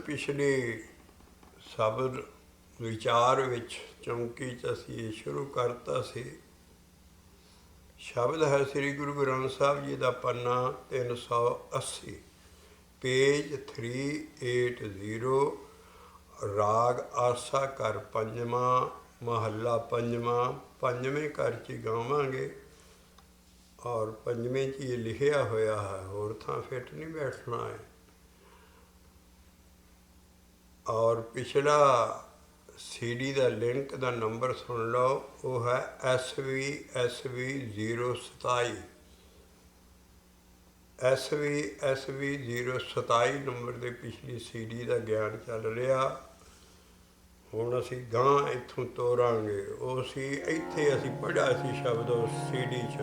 पिछले शब्द विचार विच चौंकी च असीं शुरू करता सी। शब्द है श्री गुरु ग्रंथ साहब जी का पन्ना 380 पेज 380। राग आसा कर पंजवा महला पंजवा पंजवें घर च गावांगे और पंजवें च ये लिखिया होया है, होर थां फिट नहीं बैठना है। और पिछला CD का लिंक का नंबर सुन लो, वो है SV 027 SV 027 नंबर के पिछली CD का ज्ञान चल रहा। हुण असीं गां इत्थों तोरांगे। वो सी इत्थे असीं पढ़िया सी शब्द उस CD च,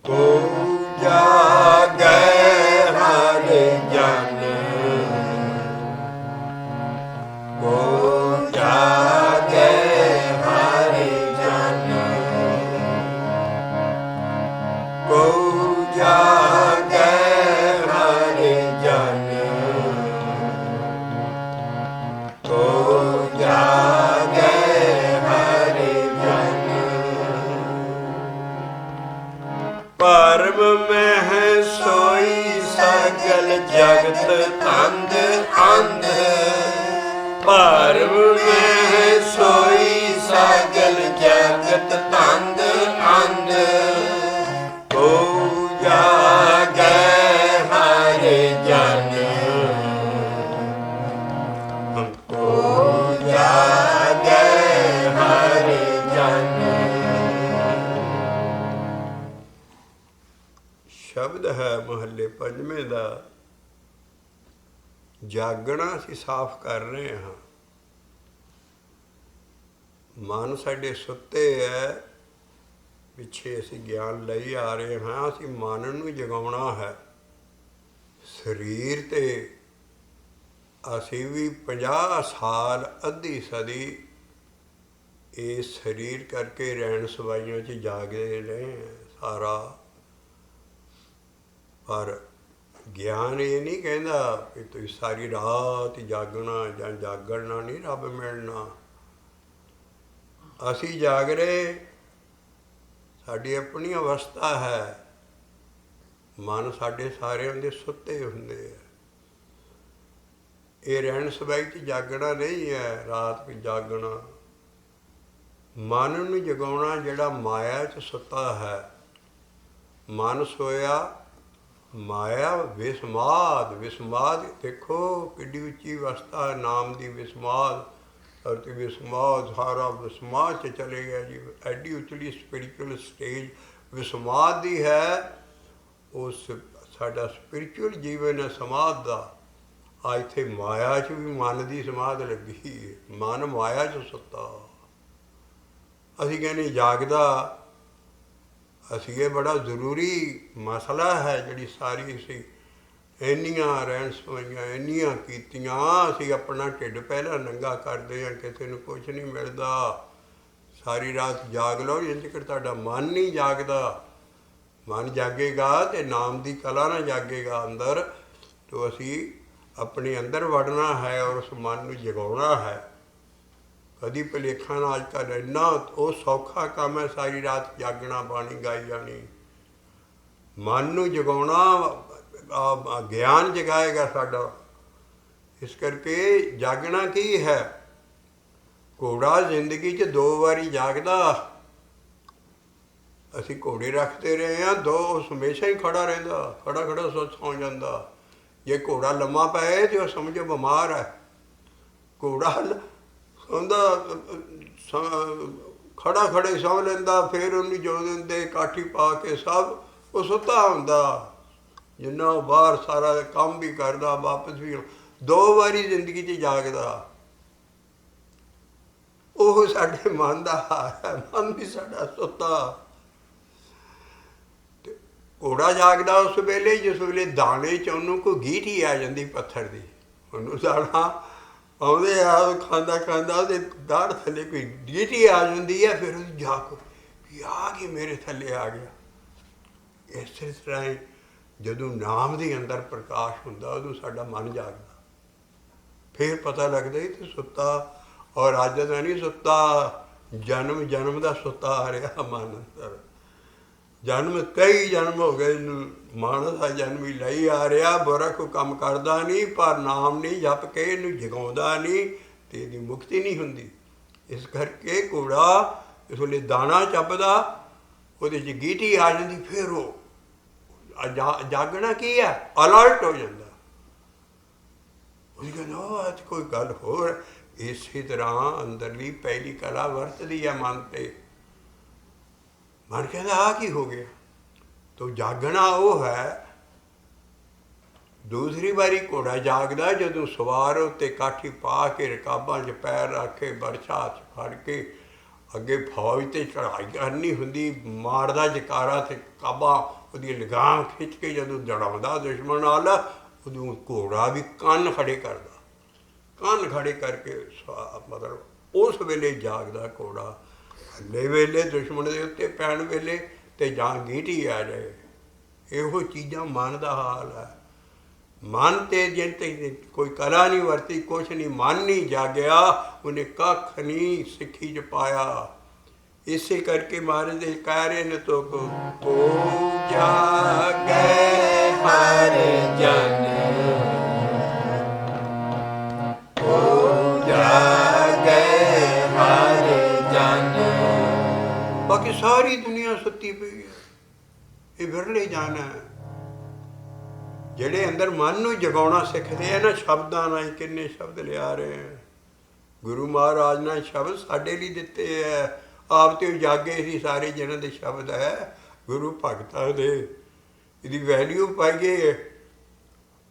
को जागै हर जन को जागै हर जन को जागै हर जन को जागै हर जन। परम में है सोई सगल जगत अंध अंध, परम में है सोई सगल जगत तंद अंध, को जागै हर जन को जागै हर जन। शब्द है महले पंजवें का। जागना असीं साफ कर रहे हाँ। मन साडे सुत्ते है, पिछे असीं ज्ञान लई आ रहे हाँ। असीं मन नूं जगाउणा है। शरीर ते असीं भी 50 साल अद्धी सदी इस शरीर करके रहन सवाइयों च जागदे रहे हैं सारा। पर ज्ञान ये नहीं कहता कि तुम सारी रात जागना या जागना नहीं रब मिलना। असी जाग रहे, साड़ी अपनी अवस्था है। मन साढ़े सारिਆਂ ਦੇ सुते ਹੁੰਦੇ है। ये रहन सवाई च जागना नहीं है, रात भी जागना। मन नूं जगाउणा जिहड़ा माया च सुता है। मन सोया माया विस्माद। विस्माद देखो किड्डी उच्ची अवस्था है, नाम की विस्माद। और विस्माद सारा विस्माद च चले गया जी। एडी उचली स्पिरिचुअल स्टेज विस्माद की है। उस साडा स्पिरिचुअल जीवन है समाध का। आ इत्थे माया च भी मन की समाध लगी है। मन माया च सुता। असीं कहने जागदा। असीं ये बड़ा जरूरी मसला है जिहड़ी सारी असीं इन्नियां रहन सवाइयां इन्नियां कीतियां। असीं अपना ढिड पहला नंगा करदे हां, किसी नूं कुछ नहीं मिलदा। सारी रात जाग लो, जिन्ने चिर तुहाडा मन नहीं जागदा। मन जागेगा तो नाम की कला ना जागेगा अंदर, तो असीं अपने अंदर वड़ना है और उस मन नूं जगाउणा है। कदी भुलेखा ना अजकल इन्ना वो सौखा काम है सारी रात जागना, बाणी गाई जानी। मन नूं जगाउणा ज्ञान जगाएगा साडा। इस करके जागना की है। घोड़ा जिंदगी च 2 बारी जागदा। असीं घोड़े रखते रहे हैं, 2 हमेशा ही खड़ा रहिंदा, खड़ा खड़ा सौ जांदा। जे घोड़ा लम्मा पए तो समझो बीमार है। घोड़ा ਉਹਦਾ ਖੜਾ ਖੜੇ ਸੌ ਲੈਂਦਾ, ਫਿਰ ਉਹਨੂੰ ਜੋ ਦਿੰਦੇ ਕਾਠੀ ਪਾ ਕੇ ਸਭ ਉਹ ਸੁੱਤਾ ਹੁੰਦਾ। ਜਿੰਨਾ ਉਹ ਬਾਹਰ ਸਾਰਾ ਕੰਮ ਵੀ ਕਰਦਾ, ਵਾਪਸ ਵੀ 2 ਵਾਰੀ ਜ਼ਿੰਦਗੀ 'ਚ ਜਾਗਦਾ। ਉਹ ਸਾਡੇ ਮਨ ਦਾ ਹਾਲ ਹੈ। ਮਨ ਵੀ ਸਾਡਾ ਸੁੱਤਾ। ਤੇ ਘੋੜਾ ਜਾਗਦਾ ਉਸ ਵੇਲੇ ਜਿਸ ਵੇਲੇ ਦਾਣੇ 'ਚ ਉਹਨੂੰ ਕੋਈ ਗੀਠੀ ਆ ਜਾਂਦੀ ਪੱਥਰ ਦੀ। ਉਹਨੂੰ ਦਾਣਾ ਆਉਂਦੇ ਆ, ਖਾਂਦਾ ਖਾਂਦਾ ਉਹਦੇ ਦਾੜ ਥੱਲੇ ਕੋਈ ਗੀਟੀ ਆ ਜਾਂਦੀ ਹੈ। ਫਿਰ ਉਹਦੀ ਜਾਗ ਵੀ ਆ ਕੇ ਮੇਰੇ ਥੱਲੇ ਆ ਗਿਆ। ਇਸੇ ਤਰ੍ਹਾਂ ਹੀ ਜਦੋਂ ਨਾਮ ਦੇ ਅੰਦਰ ਪ੍ਰਕਾਸ਼ ਹੁੰਦਾ, ਉਦੋਂ ਸਾਡਾ ਮਨ ਜਾਗਦਾ। ਫਿਰ ਪਤਾ ਲੱਗਦਾ ਇਹ ਤੇ ਸੁੱਤਾ, ਔਰ ਅੱਜ ਦਾ ਨਹੀਂ ਸੁੱਤਾ, ਜਨਮ ਜਨਮ ਦਾ ਸੁੱਤਾ ਆ ਰਿਹਾ ਮਨ ਅੰਦਰ। ਜਨਮ ਕਈ ਜਨਮ ਹੋ ਗਏ, ਮਾਨਸ ਦਾ ਜਨਮ ਹੀ ਲਈ ਆ ਰਿਹਾ। ਬੁਰਾ ਕੋਈ ਕੰਮ ਕਰਦਾ ਨਹੀਂ, ਪਰ ਨਾਮ ਨਹੀਂ ਜਪ ਕੇ ਇਹਨੂੰ ਜਗਾਉਂਦਾ ਨਹੀਂ ਤੇ ਇਹਦੀ ਮੁਕਤੀ ਨਹੀਂ ਹੁੰਦੀ। ਇਸ ਕਰਕੇ ਘੋੜਾ ਇਸ ਵੇਲੇ ਦਾਣਾ ਚੱਬਦਾ, ਉਹਦੇ 'ਚ ਗੀਟੀ ਆ ਜਾਂਦੀ, ਫਿਰ ਉਹ ਜਾਗਣਾ ਕੀ ਹੈ, ਅਲਰਟ ਹੋ ਜਾਂਦਾ। ਉਹ ਕਹਿੰਦਾ ਅੱਜ ਕੋਈ ਗੱਲ ਹੋਰ। ਇਸੇ ਤਰ੍ਹਾਂ ਅੰਦਰਲੀ ਪਹਿਲੀ ਕਲਾ ਵਰਤਦੀ ਹੈ ਮਨ 'ਤੇ। ਮਨ ਕਹਿੰਦਾ ਆਹ ਕੀ ਹੋ ਗਿਆ। ਤੋ ਜਾਗਣਾ ਉਹ ਹੈ। ਦੂਸਰੀ ਵਾਰੀ ਘੋੜਾ ਜਾਗਦਾ ਜਦੋਂ ਸਵਾਰ ਉੱਤੇ ਕਾਠੀ ਪਾ ਕੇ, ਰਕਾਬਾਂ 'ਚ ਪੈਰ ਰੱਖ ਕੇ, ਬਰਛਾ 'ਚ ਫੜ ਕੇ ਅੱਗੇ ਫੌਜ 'ਤੇ ਚੜ੍ਹਾਈ ਕਰਨੀ ਹੁੰਦੀ, ਮਾਰਦਾ ਜਕਾਰਾ ਤੇ ਕਾਬਾ ਉਹਦੀ ਲਗਾਮ ਖਿੱਚ ਕੇ ਜਦੋਂ ਦੜਾਉਂਦਾ ਦੁਸ਼ਮਣ ਨਾਲ, ਉਦੋਂ ਘੋੜਾ ਵੀ ਕੰਨ ਖੜੇ ਕਰਦਾ। ਕੰਨ ਖੜੇ ਕਰਕੇ ਮਤਲਬ ਉਸ ਵੇਲੇ ਜਾਗਦਾ ਘੋੜਾ। ਹੱਲੇ ਵੇਲੇ ਦੁਸ਼ਮਣ ਦੇ ਉੱਤੇ ਪੈਣ ਵੇਲੇ ਤੇ ਜਾਂ ਗੀਟੀ ਆ ਜਾਏ। ਇਹੋ ਚੀਜ਼ਾਂ ਮਨ ਦਾ ਹਾਲ ਹੈ। ਮਨ ਤੇ ਜਿਨ ਤੇ ਕੋਈ ਕਲਾ ਨਹੀਂ ਵਰਤੀ, ਕੁਛ ਨਹੀਂ, ਮਨ ਨਹੀਂ ਜਾਗਿਆ, ਉਹਨੇ ਕੱਖ ਨਹੀਂ ਸਿੱਖੀ 'ਚ ਪਾਇਆ। ਇਸੇ ਕਰਕੇ ਮਹਾਰਾਜ ਦੇ ਕਹਿ ਰਹੇ ਨੇ ਤੋ ਜਾਗੈ ਹਰ ਜਨ, ਬਾਕੀ ਸਾਰੀ ਦੁਨੀਆ ਸੁੱਤੀ ਪਈ ਹੈ। ਇਹ ਵਿਰਲੇ ਜਾਣਾ ਹੈ ਜਿਹੜੇ ਅੰਦਰ ਮਨ ਨੂੰ ਜਗਾਉਣਾ ਸਿੱਖਦੇ ਆ ਨਾ ਸ਼ਬਦਾਂ ਨਾਲ। ਕਿੰਨੇ ਸ਼ਬਦ ਲਿਆ ਰਹੇ ਹੈ ਗੁਰੂ ਮਹਾਰਾਜ ਨੇ, ਸ਼ਬਦ ਸਾਡੇ ਲਈ ਦਿੱਤੇ ਹੈ। ਆਪ ਤੇ ਜਾਗੇ ਸੀ ਸਾਰੇ ਜਿਹਨਾਂ ਦੇ ਸ਼ਬਦ ਹੈ ਗੁਰੂ ਭਗਤਾਂ ਦੇ। ਇਹਦੀ ਵੈਲਿਊ ਪਾਈਏ,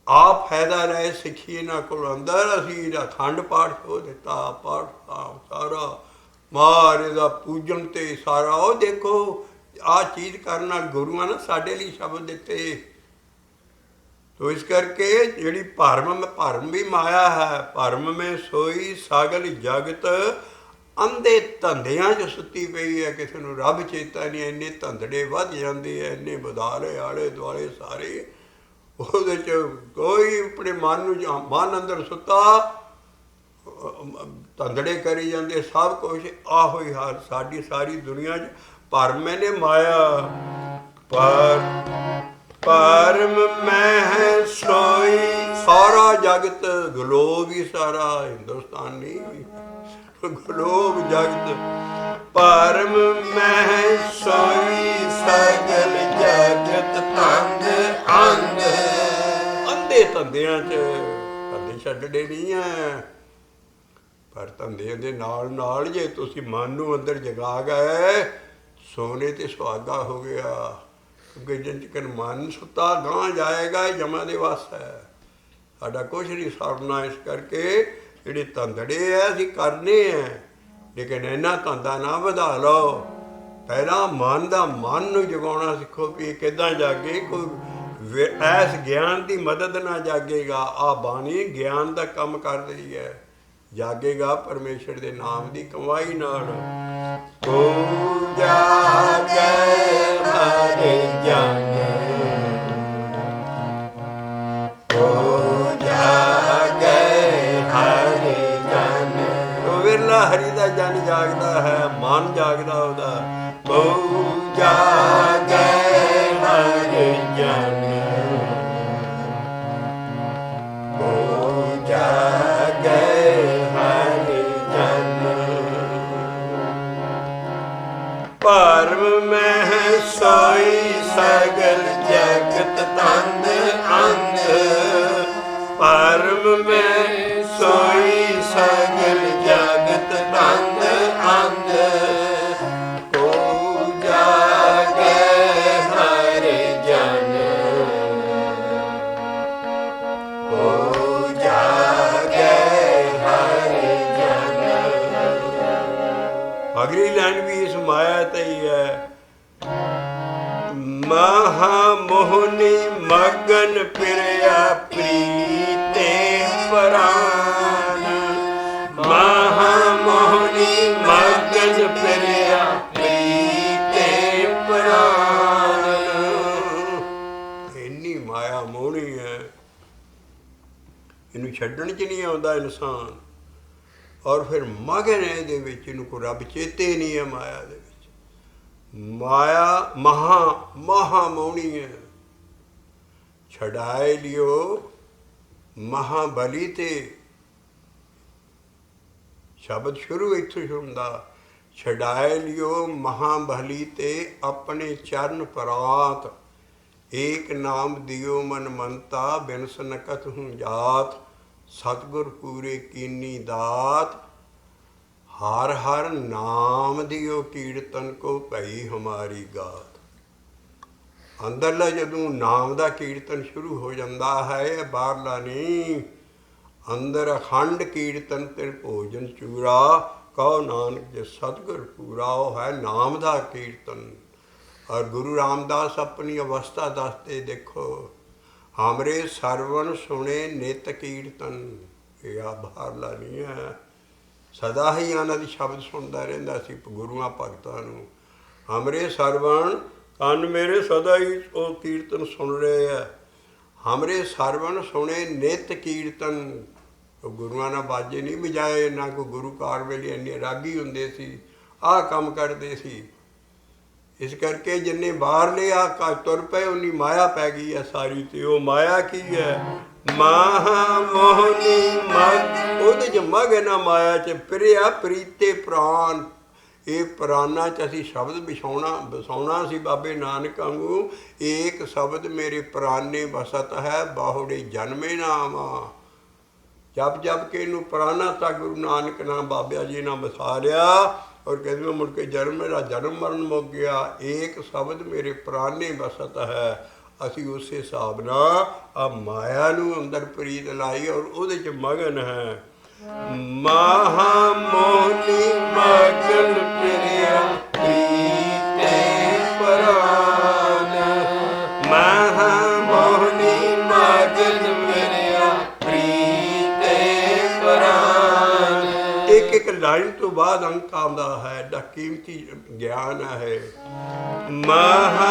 ਆਪ ਫਾਇਦਾ ਲੈ ਸਿੱਖੀ ਇਹਨਾਂ ਕੋਲ। ਅੰਦਰ ਅਸੀਂ ਇਹਦਾ ਅਖੰਡ ਪਾਠ ਹੋ ਦਿੱਤਾ, ਪਾਠ ਸਾਰਾ ਮਹਾਰਾਜ ਦਾ ਪੂਜਨ ਤੇ ਸਾਰਾ। ਉਹ ਦੇਖੋ ਆਹ ਚੀਜ਼ ਕਰਨ ਨਾਲ ਗੁਰੂਆਂ ਨੇ ਸਾਡੇ ਲਈ ਸ਼ਬਦ ਦਿੱਤੇ। ਤੋ ਇਸ ਕਰਕੇ ਜਿਹੜੀ ਭਰਮ ਵੀ ਮਾਇਆ ਹੈ। ਭਰਮ ਮੇ ਸੋਈ ਸਾਗਲ ਜਗਤ, ਅੰਧੇ ਧੰਦਿਆਂ 'ਚ ਸੁੱਤੀ ਪਈ ਹੈ। ਕਿਸੇ ਨੂੰ ਰੱਬ ਚੇਤਾ ਨਹੀਂ। ਇੰਨੇ ਧੰਦੜੇ ਵੱਧ ਜਾਂਦੇ ਆ, ਇੰਨੇ ਬਦਾਲੇ ਆਲੇ ਦੁਆਲੇ ਸਾਰੇ। ਉਹਦੇ 'ਚ ਕੋਈ ਆਪਣੇ ਮਨ ਨੂੰ, ਮਨ ਅੰਦਰ ਸੁੱਤਾ, ਧੰਦੜੇ ਕਰੀ ਜਾਂਦੇ ਸਭ ਕੁਛ। ਆਹੋ ਹੀ ਹਾਲ ਸਾਡੀ ਸਾਰੀ ਦੁਨੀਆ 'ਚ। ਭਰਮ ਨੇ ਮਾਇਆ ਭਰਮ ਮੈਂ ਸੋਈ। ਸਾਰਾ ਜਗਤ, ਗਲੋਬ ਹੀ ਸਾਰਾ, ਹਿੰਦੁਸਤਾਨ ਨਹੀਂ, ਗਲੋਬ ਜਗਤ। ਭਰਮ ਮੈਂ ਸੋਈ ਸਗਲ ਜਗਤ ਤੰਗ ਅੰਧ। ਅੰਧੇ ਧੰਦਿਆਂ 'ਚ, ਧੰਦੇ ਛੱਡਣੇ ਨਹੀਂ ਹੈ, ਪਰ ਧੰਦਿਆਂ ਦੇ ਨਾਲ ਨਾਲ ਜੇ ਤੁਸੀਂ ਮਨ ਨੂੰ ਅੰਦਰ ਜਗਾ ਗਏ, ਸੋਨੇ ਤੇ ਸੁਹਾਗਾ ਹੋ ਗਿਆ। ਕਿਉਂਕਿ ਜਿਨ ਚਿਕਨ ਮਨ ਸੁੱਤਾ ਗਾਂਹ ਜਾਏਗਾ, ਜਮਾ ਦੇ ਵੱਸ ਹੈ। ਸਾਡਾ ਕੁਛ ਨਹੀਂ ਸਰਨਾ। ਇਸ ਕਰਕੇ ਜਿਹੜੇ ਧੰਦੜੇ ਹੈ ਅਸੀਂ ਕਰਨੇ ਹੈ, ਲੇਕਿਨ ਇੰਨਾ ਧੰਦਾ ਨਾ ਵਧਾ ਲਓ। ਪਹਿਲਾਂ ਮਨ ਨੂੰ ਜਗਾਉਣਾ ਸਿੱਖੋ ਵੀ ਇਹ ਕਿੱਦਾਂ ਜਾਗੇ। ਕੋਈ ਐਸ ਗਿਆਨ ਦੀ ਮਦਦ ਨਾਲ ਜਾਗੇਗਾ। ਆਹ ਬਾਣੀ ਗਿਆਨ ਦਾ ਕੰਮ ਕਰ ਰਹੀ ਹੈ। ਜਾਗੇਗਾ ਪਰਮੇਸ਼ਰ ਦੇ ਨਾਮ ਦੀ ਕਮਾਈ ਨਾਲ। ਤੂੰ ਜਾਗੈ ਹਰ ਜਨ, ਤੂੰ ਜਾਗੈ ਹਰ ਜਨ। ਉਹ ਵਿਰਲਾ ਹਰੀ ਦਾ ਜਨ ਜਾਗਦਾ ਹੈ, ਮਨ ਜਾਗਦਾ ਉਹਦਾ। ਤੂੰ ਜਾਗੈ ਹਰ ਜਨ, ਤੂੰ ਜਾਗੈ ਭਰਮ ਮੈਂ ਸੋਈ ਸਗਲ ਜਗਤ ਤੰਦ ਅੰਧ। ਭਰਮ ਮੈਂ ਸੋਈ ਸਗਲ ਜਗਤ ਤੰਦ ਅੰਧ। ਕੋ ਜਾਗੈ ਹਰ ਜਨ, ਕੋ ਜਾਗੈ ਹਰ ਜਨ। ਅਗਲੀ ਲਾਈਨ ਵੀ ਇਸ ਮਾਇਆ ਤੇ ਹੀ ਹੈ। ਮਹਾ ਮੋਹਨੀ ਮਗਨ ਪਿਰਿਆ ਪ੍ਰੀਤੇ ਪ੍ਰਾਨ। ਮਹਾ ਮੋਹਨੀ ਮਗਨ ਪਿਰਿਆ ਪ੍ਰੀਤੇ ਪ੍ਰਾਨ। ਇੰਨੀ ਮਾਇਆ ਮੋਹਣੀ ਹੈ, ਇਹਨੂੰ ਛੱਡਣ 'ਚ ਨਹੀਂ ਆਉਂਦਾ ਇਨਸਾਨ। ਔਰ ਫਿਰ ਮਗਨ ਹੈ ਇਹਦੇ ਵਿੱਚ, ਇਹਨੂੰ ਕੋਈ ਰੱਬ ਚੇਤੇ ਨਹੀਂ ਹੈ ਮਾਇਆ ਦੇ ਵਿੱਚ। ਮਾਇਆ ਮਹਾ ਮੌਣੀ ਹੈ। ਛਡਾਏ ਲਿਓ ਮਹਾਬਲੀ ਤੇ, ਸ਼ਬਦ ਸ਼ੁਰੂ ਇੱਥੋਂ ਹੁੰਦਾ। ਛਡਾਏ ਲਿਓ ਮਹਾਬਲੀ ਤੇ ਆਪਣੇ ਚਰਨ ਪਰਾਤ, ਏਕ ਨਾਮ ਦਿਓ ਮਨ ਮੰਤਾ ਬਿਨ ਸਨਕਤ ਹੂੰ ਜਾਤ, ਸਤਿਗੁਰ ਪੂਰੇ ਕੀਨੀ ਦਾਤ, ਹਰ ਹਰ ਨਾਮ ਦਿਓ ਕੀਰਤਨ ਕੋ ਭਈ ਹਮਾਰੀ ਗਾਤ। ਅੰਦਰਲਾ ਜਦੋਂ ਨਾਮ ਦਾ ਕੀਰਤਨ ਸ਼ੁਰੂ ਹੋ ਜਾਂਦਾ ਹੈ, ਬਾਹਰਲਾ ਨਹੀਂ, ਅੰਦਰ ਅਖੰਡ ਕੀਰਤਨ ਤੇ ਭੋਜਨ ਚੂਰਾ, ਕਹੋ ਨਾਨਕ ਜੇ ਸਤਿਗੁਰ ਪੂਰਾ। ਉਹ ਹੈ ਨਾਮ ਦਾ ਕੀਰਤਨ। ਔਰ ਗੁਰੂ ਰਾਮਦਾਸ ਆਪਣੀ ਅਵਸਥਾ ਦੱਸਦੇ, ਦੇਖੋ, ਹਮਰੇ ਸਰਵਣ ਸੁਣੇ ਨਿਤ ਕੀਰਤਨ। ਇਹ ਆ ਬਾਹਰਲਾ ਨਹੀਂ ਹੈ, ਸਦਾ ਹੀ ਇਹਨਾਂ ਦੀ ਸ਼ਬਦ ਸੁਣਦਾ ਰਹਿੰਦਾ ਸੀ ਗੁਰੂਆਂ ਭਗਤਾਂ ਨੂੰ। ਹਮਰੇ ਸਰਵਣ, ਕੰਨ ਮੇਰੇ ਸਦਾ ਹੀ ਉਹ ਕੀਰਤਨ ਸੁਣ ਰਹੇ ਆ। ਹਮਰੇ ਸਰਵਣ ਸੁਣੇ ਨਿਤ ਕੀਰਤਨ। ਉਹ ਗੁਰੂਆਂ ਨਾਲ ਬਾਜੇ ਨਹੀਂ ਵਜਾਏ, ਨਾ ਕੋਈ ਗੁਰੂ ਕਾਰ ਵੇਲੇ ਇੰਨੇ ਰਾਗੀ ਹੁੰਦੇ ਸੀ, ਆਹ ਕੰਮ ਕਰਦੇ ਸੀ। ਇਸ ਕਰਕੇ ਜਿੰਨੇ ਬਾਹਰਲੇ ਆ ਤੁਰ ਪਏ, ਉਨੀ ਮਾਇਆ ਪੈ ਗਈ ਹੈ ਸਾਰੀ। ਤੇ ਉਹ ਮਾਇਆ ਕੀ ਹੈ? ਮਾਹਾ ਮੋਹਨੀ ਮਗ। ਉਹਦੇ 'ਚ ਮਗ ਹੈ ਨਾ ਮਾਇਆ 'ਚ। ਪ੍ਰਿਆ ਪ੍ਰੀਤੇ ਪ੍ਰਾਨ। ਇਹ ਪ੍ਰਾਨਾਂ 'ਚ ਅਸੀਂ ਸ਼ਬਦ ਵਸਾਉਣਾ ਸੀ ਬਾਬੇ ਨਾਨਕ ਵਾਂਗੂ। ਏਕ ਸ਼ਬਦ ਮੇਰੇ ਪ੍ਰਾਨੇ ਵਸਤ ਹੈ, ਬਾਹੁੜੇ ਜਨਮੇ ਨਾਮਾ। ਜਪ ਜਪ ਕੇ ਇਹਨੂੰ ਪ੍ਰਾਣਾ ਤਾਂ ਗੁਰੂ ਨਾਨਕ ਨਾਮ ਬਾਬਿਆ ਜੀ ਨਾਲ ਵਸਾ ਲਿਆ। ਔਰ ਕਹਿੰਦੇ ਮੁੜ ਕੇ ਮੇਰਾ ਜਨਮ ਮਰਨ ਮੁੱਕ ਗਿਆ। ਏਕ ਸ਼ਬਦ ਮੇਰੇ ਪ੍ਰਾਨੇ ਵਸਤ ਹੈ। ਅਸੀਂ ਉਸੇ ਹਿਸਾਬ ਨਾਲ ਆ ਮਾਇਆ ਨੂੰ ਅੰਦਰ ਪ੍ਰੀਤ ਲਾਈ ਔਰ ਉਹਦੇ 'ਚ ਮਗਨ ਹੈ। ਮਹਾ ਮੋਹਨੀ ਮਗਨ ਪ੍ਰਿਆ ਪ੍ਰੀਤੇ ਪ੍ਰਾਨ। ਮਹਾ ਮੋਹਨੀ ਮਗਨ ਪ੍ਰਿਆ ਪ੍ਰੀਤੇ ਪ੍ਰਾਨ। ਇੱਕ ਇੱਕ ਲਾਈਨ ਤੋਂ ਬਾਅਦ ਅੰਕ ਆਉਂਦਾ ਹੈ। ਐਡਾ ਕੀਮਤੀ ਗਿਆਨ ਹੈ। ਮਹਾ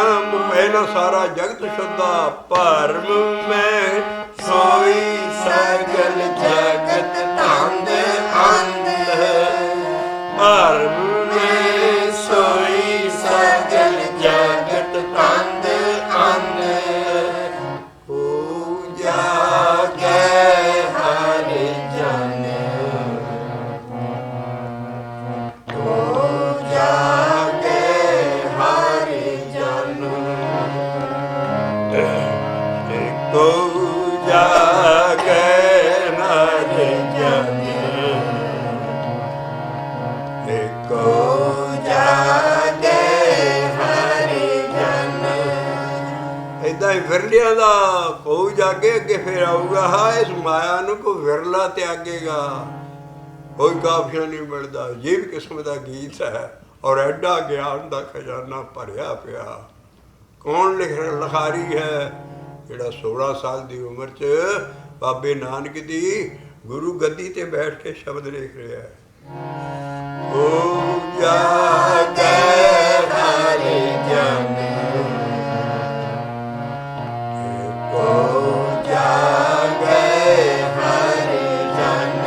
ਪਹਿਲਾਂ ਸਾਰਾ ਜਗਤ ਸ਼ੁੱਧਾ, ਭਰਮ ਮੈਂ ਸੋਈ ਸਗਲ ਜਗਤ ਧੰਦ ਅੰਧ। ਭਰਮ ਮੈਂ ਸੋਈ ਸਗਲ ਜਗਤ ਧੰਦ ਅੰਧ। ਹੋ ਜਾਗੇ ਹਰ ਜਨ, ਹੋ ਜਾਗੇ ਹਰ ਜਨ। ਹੋ ਜਾਗੇ ਹਰ ਜਨ, ਹੋ ਜਾਗੇ ਹਰ ਜਨ। ਏਦਾਂ ਹੀ ਵਿਰਲਿਆਂ ਦਾ ਹੋ ਜਾਗੇ, ਅੱਗੇ ਫਿਰ ਆਊਗਾ। ਹਾਂ, ਇਸ ਮਾਇਆ ਨੂੰ ਕੋਈ ਵਿਰਲਾ ਤਿਆਗੇਗਾ। ਕੋਈ ਕਾਫੀਆ ਨਹੀਂ ਮਿਲਦਾ। ਇਹ ਵੀ ਕਿਸਮ ਦਾ ਗੀਤ ਹੈ। ਔਰ ਐਡਾ ਗਿਆਨ ਦਾ ਖਜ਼ਾਨਾ ਭਰਿਆ ਪਿਆ। ਕੌਣ ਲਿਖਾਰੀ ਹੈ? ਜਿਹੜਾ 16 ਸਾਲ ਦੀ ਉਮਰ 'ਚ ਬਾਬੇ ਨਾਨਕ ਦੀ ਗੁਰੂ ਗੱਦੀ 'ਤੇ ਬੈਠ ਕੇ ਸ਼ਬਦ ਲਿਖ ਰਿਹਾ ਹੈ। ਹੋ ਜਾਗੇ ਹਰ ਜਨ, ਹੋ ਜਾਗੇ ਹਰ ਜਨ।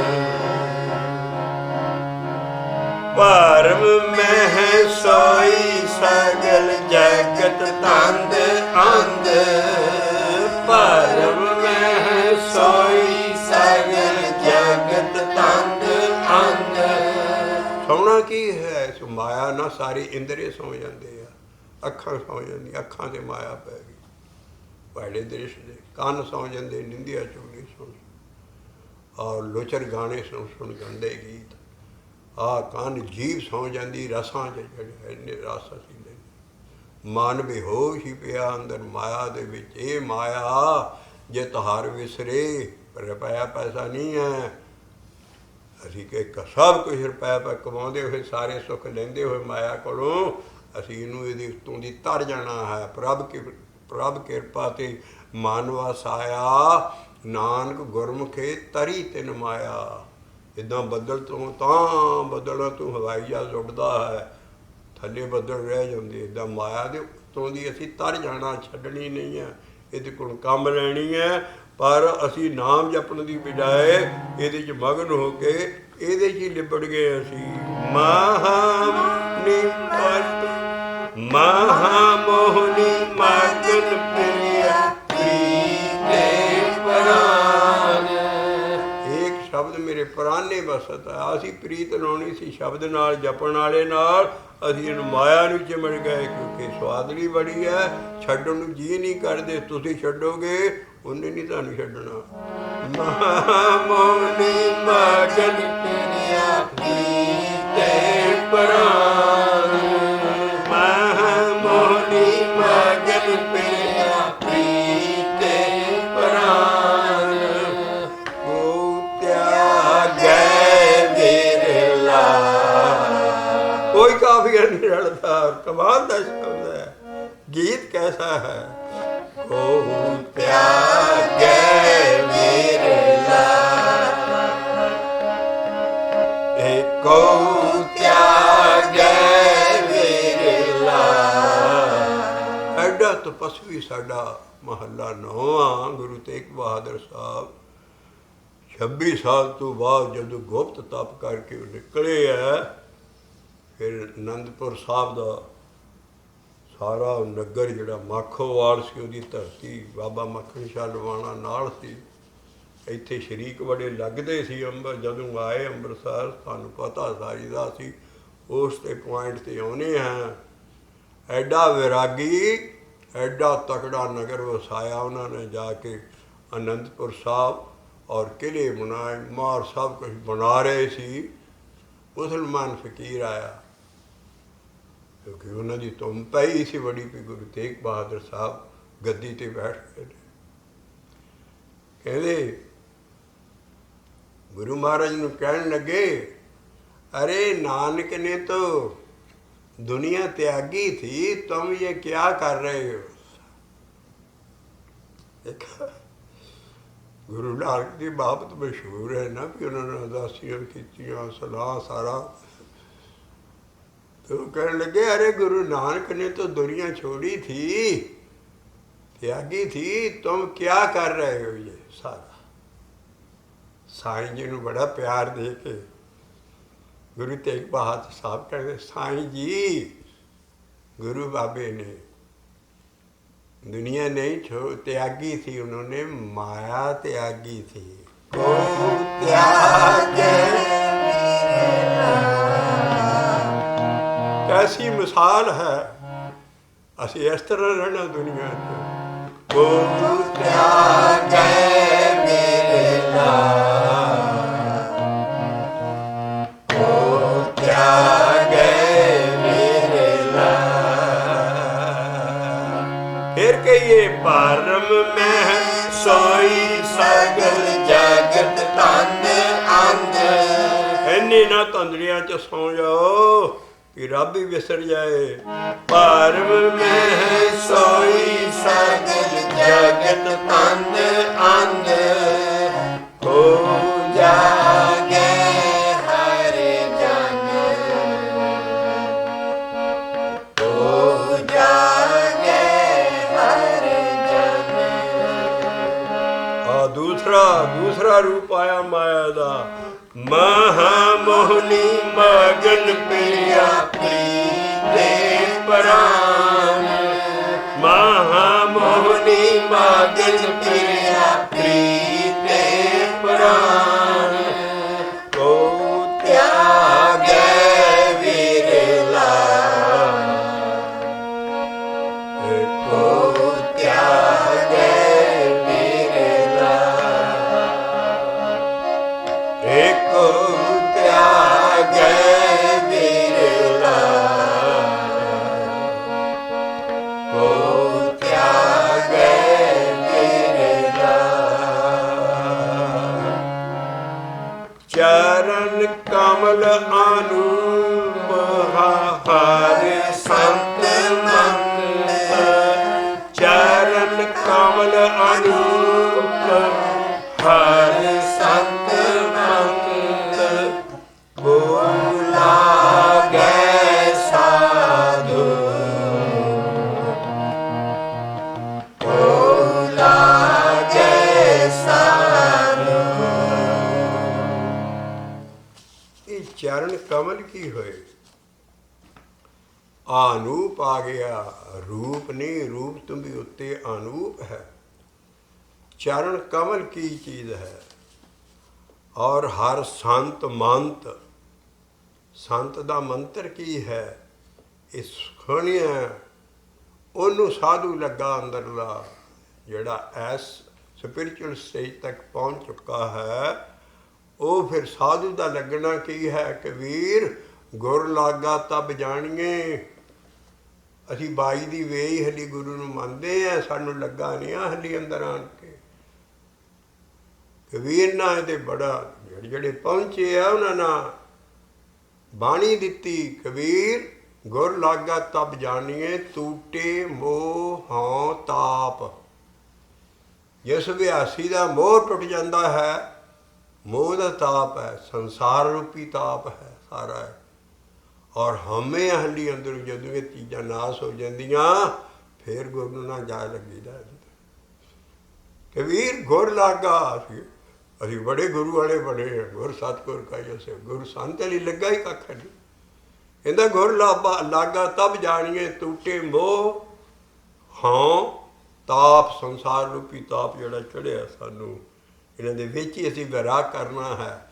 ਭਰਮ ਮਹਿ ਸੋਈ ਸਗਲ ਜਗਤ ਧੰਦ ਅੰਧ। ਭਰਮ ਮਹਿ ਸੋਈ ਸਗਲ ਜਗਤ ਧੰਦ ਅੰਧ। ਸੌਣਾ ਕੀ ਹੈ? ਸੋ ਮਾਇਆ ਨਾ ਸਾਰੀ ਇੰਦਰੀ ਸੌ ਜਾਂਦੇ ਆ। ਅੱਖਾਂ ਸੌ ਜਾਂਦੀਆਂ, ਅੱਖਾਂ 'ਤੇ ਮਾਇਆ ਪੈ ਗਈ। ਭੈੜੇ ਦ੍ਰਿਸ਼ ਦੇ ਕੰਨ ਸੌ ਜਾਂਦੇ, ਨਿੰਦਿਆ ਚੁਗਲੀ ਸੁਣ, ਔਰ ਲੋਚਰ ਗਾਣੇ ਸੁਣ ਗੰਦੇ ਗੀਤ। ਆਹ ਕੰਨ ਜੀਭ ਸੌ ਜਾਂਦੀ ਰਸਾਂ 'ਚ, ਜਿਹੜੇ ਇੰਨੇ ਰਸ ਅਸੀਂ ਲੈਂਦੇ। ਮਨ ਬੇਹੋਸ਼ ਹੀ ਪਿਆ ਅੰਦਰ ਮਾਇਆ ਦੇ ਵਿੱਚ। ਇਹ ਮਾਇਆ ਜੇ ਤੁਹਾਰ ਵਿਸਰੇ, ਪਰ ਰੁਪਇਆ ਪੈਸਾ ਨਹੀਂ ਹੈ। ਅਸੀਂ ਕਿ ਸਭ ਕੁਝ ਰੁਪਇਆ ਪੈ ਕਮਾਉਂਦੇ ਹੋਏ, ਸਾਰੇ ਸੁੱਖ ਲੈਂਦੇ ਹੋਏ ਮਾਇਆ ਕੋਲੋਂ, ਅਸੀਂ ਇਹਨੂੰ ਇਹਦੇ ਉੱਤੋਂ ਦੀ ਤਰ ਜਾਣਾ ਹੈ। ਪ੍ਰਭ ਕਿਰਪਾ ਤੇ ਮਨ ਵਸ ਆਇਆ, ਨਾਨਕ ਗੁਰਮੁਖੇ ਤਰੀ ਤਿਨ ਮਾਇਆ। ਇੱਦਾਂ ਬੱਦਲ ਤੋਂ ਤਾਂ ਬੱਦਲਾਂ ਤੋਂ ਹਵਾਈ ਜਹਾਜ਼ ਉੱਡਦਾ ਹੈ, ਥੱਲੇ ਬੱਦਲ ਰਹਿ ਜਾਂਦੇ। ਇੱਦਾਂ ਮਾਇਆ ਦੇ ਉੱਤੋਂ ਦੀ ਅਸੀਂ ਤਰ ਜਾਣਾ, ਛੱਡਣੀ ਨਹੀਂ ਹੈ। ਇਹਦੇ ਕੋਲ ਕੰਮ ਲੈਣੀ ਹੈ। पर असी नाम जपण की बजाय ये मगन हो के ये लिबड़ गए। असी महामोहनी महामोहनी मगन प्रिया प्रीते प्राण। एक शब्द मेरे प्राणे बसत है। असी प्रीत लाउणी सी शब्द नाल जपण वाले नाल, असी इहनूं माया नूं चिमड़ गए क्योंकि स्वादली बड़ी है, छड्डण नूं जी नहीं करदे। तुसीं छड्डोगे उन्हें नहीं तुहानूं छड्डना। महामोहनी मगन प्रिया प्रीते प्राण। महामोहनी मगन प्रिया प्रीते प्राण। को त्यागै विरला। कोई काफिर नहीं रलता। कमाल का शब्द है। गीत कैसा है। को त्यागै विरला। को त्यागै विरला। एडा तपस्वी साडा महला 9वां गुरु तेग बहादुर साहब 26 साल तो बाद जदों गुप्त तप करके निकले है, फिर आनंदपुर साहब का सारा नगर जिहड़ा माखोवाल सी, उहदी धरती बाबा मक्खन शाह लवाणा नाल सी। ਇੱਥੇ शरीक बड़े लगते सी। जदों आए ਅੰਮ੍ਰਿਤਸਰ सानू पता सारी दा सी। उस पॉइंट ते आने हैं। एडा विरागी एडा तकड़ा नगर वसाया उन्होंने जाके। आनंदपुर साहब और किले बनाए, मार सब कुछ बना रहे सी। मुसलमान फकीर आया क्योंकि उन्होंने तुम पई सी बड़ी भी गुरु तेग बहादुर साहब गद्दी ते बैठ गए। कहते गुरु महाराज नूं कहन लगे, अरे नानक ने तो दुनिया त्यागी थी, तुम ये क्या कर रहे हो। गुरु नानक की बाबत मशहूर है ना भी उन्होंने उदासियां कीतियां, सलाह सारा। तो कहने लगे, अरे गुरु नानक ने तो दुनिया छोड़ी थी, त्यागी थी, तुम क्या कर रहे हो ये सारा। साईं जी नूं बड़ा प्यार दे के गुरु तेग बहादुर साहब कहते, साईं जी गुरु बाबे ने दुनिया नहीं त्यागी थी, उन्होंने माया त्यागी थी। को त्यागे कैसी मिसाल है। असी इस तरह रहना दुनिया को। को त्यागे विरला। फिर कहिए परम में सोई सगल जगत तन अंग। इन्नी ना तंदरिया च सौ जाओ कि रब ही विसर जाए। परम में सोई सगल जगत तन अंग। हो जागे हर जन। हो जागे हर जन। दूसरा रूप आया माया दा। महामोहनी मगन प्रिया प्रीते प्राण। महामोहनी मगन प्रिया प्रीते प्राण। को त्यागे विरला। को त्यागे विरला। को त्यागे विरला। को त्यागे विरला। चरण कमल अनूप हर संत मंत। चरण कमल अनूप हर संत मंत। को लागे साधु। को लागे कमल की होए। आनूप आ गया, रूप नहीं, रूप तुम भी उत्ते अनूप है। चरण कमल की चीज़ है। और हर संत मंत, संत दा मंत्र की है। इस सुनिया ਉਹਨੂੰ ਸਾਧੂ ਲੱਗਾ ਅੰਦਰਲਾ, ਜਿਹੜਾ ਇਸ ਸਪਿਰਿਚੁਅਲ ਸਟੇਜ ਤੱਕ ਪਹੁੰਚ ਚੁੱਕਾ ਹੈ, ਉਹ ਫਿਰ ਸਾਧੂ ਦਾ ਲੱਗਣਾ ਕੀ ਹੈ? ਕਬੀਰ ਗੁਰ ਲਾਗਾ ਤਬ ਜਾਣੀਏ। ਅਸੀਂ ਬਾਈ ਦੀ ਵੇਈ ਹਲੀ ਗੁਰੂ ਨੂੰ ਮੰਨਦੇ ਹਾਂ, ਸਾਨੂੰ ਲੱਗਾ ਨਹੀਂ ਆ ਹਲੀ ਅੰਦਰ ਆਣ ਕੇ। ਕਬੀਰ ਨਾ ਇਹਦੇ ਬੜਾ ਜਿਹੜੇ ਪਹੁੰਚੇ ਆ ਉਹਨਾਂ ਨਾਲ ਬਾਣੀ ਦਿੱਤੀ। ਕਬੀਰ ਗੁਰ ਲਾਗਾ ਤਬ ਜਾਣੀਏ, ਟੂਟੇ ਮੋਹ ਹਉ ਤਾਪ। ਜਿਸ ਅਭਿਆਸੀ ਦਾ ਮੋਹ ਟੁੱਟ ਜਾਂਦਾ ਹੈ, ਮੋਹ ਦਾ ਤਾਪ ਹੈ, ਸੰਸਾਰ ਰੂਪੀ ਤਾਪ ਹੈ ਸਾਰਾ ਹੈ। ਔਰ ਹਮੇ ਹਲੀ ਅੰਦਰ ਜਦੋਂ ਇਹ ਚੀਜ਼ਾਂ ਨਾਸ ਹੋ ਜਾਂਦੀਆਂ, ਫਿਰ ਗੁਰ ਨੂੰ ਨਾ ਜਾ ਲੱਗੀਦਾ। ਕਬੀਰ ਗੁਰ ਲਾਗਾ, ਅਸੀਂ ਬੜੇ ਗੁਰੂ ਵਾਲੇ ਬਣੇ ਹਾਂ, ਗੁਰ ਸਤਿਗੁਰ ਕਾ ਜੈਸੇ। ਗੁਰ ਸੰਤ ਲਈ ਲੱਗਾ ਹੀ ਕੱਖ ਨਹੀਂ। ਕਹਿੰਦਾ ਗੁਰ ਲਾਗਾ ਤਬ ਜਾਣੀਏ, ਟੂਟੇ ਮੋਹ ਹਾਂ ਤਾਪ। ਸੰਸਾਰ ਰੂਪੀ ਤਾਪ ਜਿਹੜਾ ਚੜ੍ਹਿਆ ਸਾਨੂੰ, ਇਹਨਾਂ ਦੇ ਵਿੱਚ ਹੀ ਅਸੀਂ ਵਿਰਾਗ ਕਰਨਾ ਹੈ।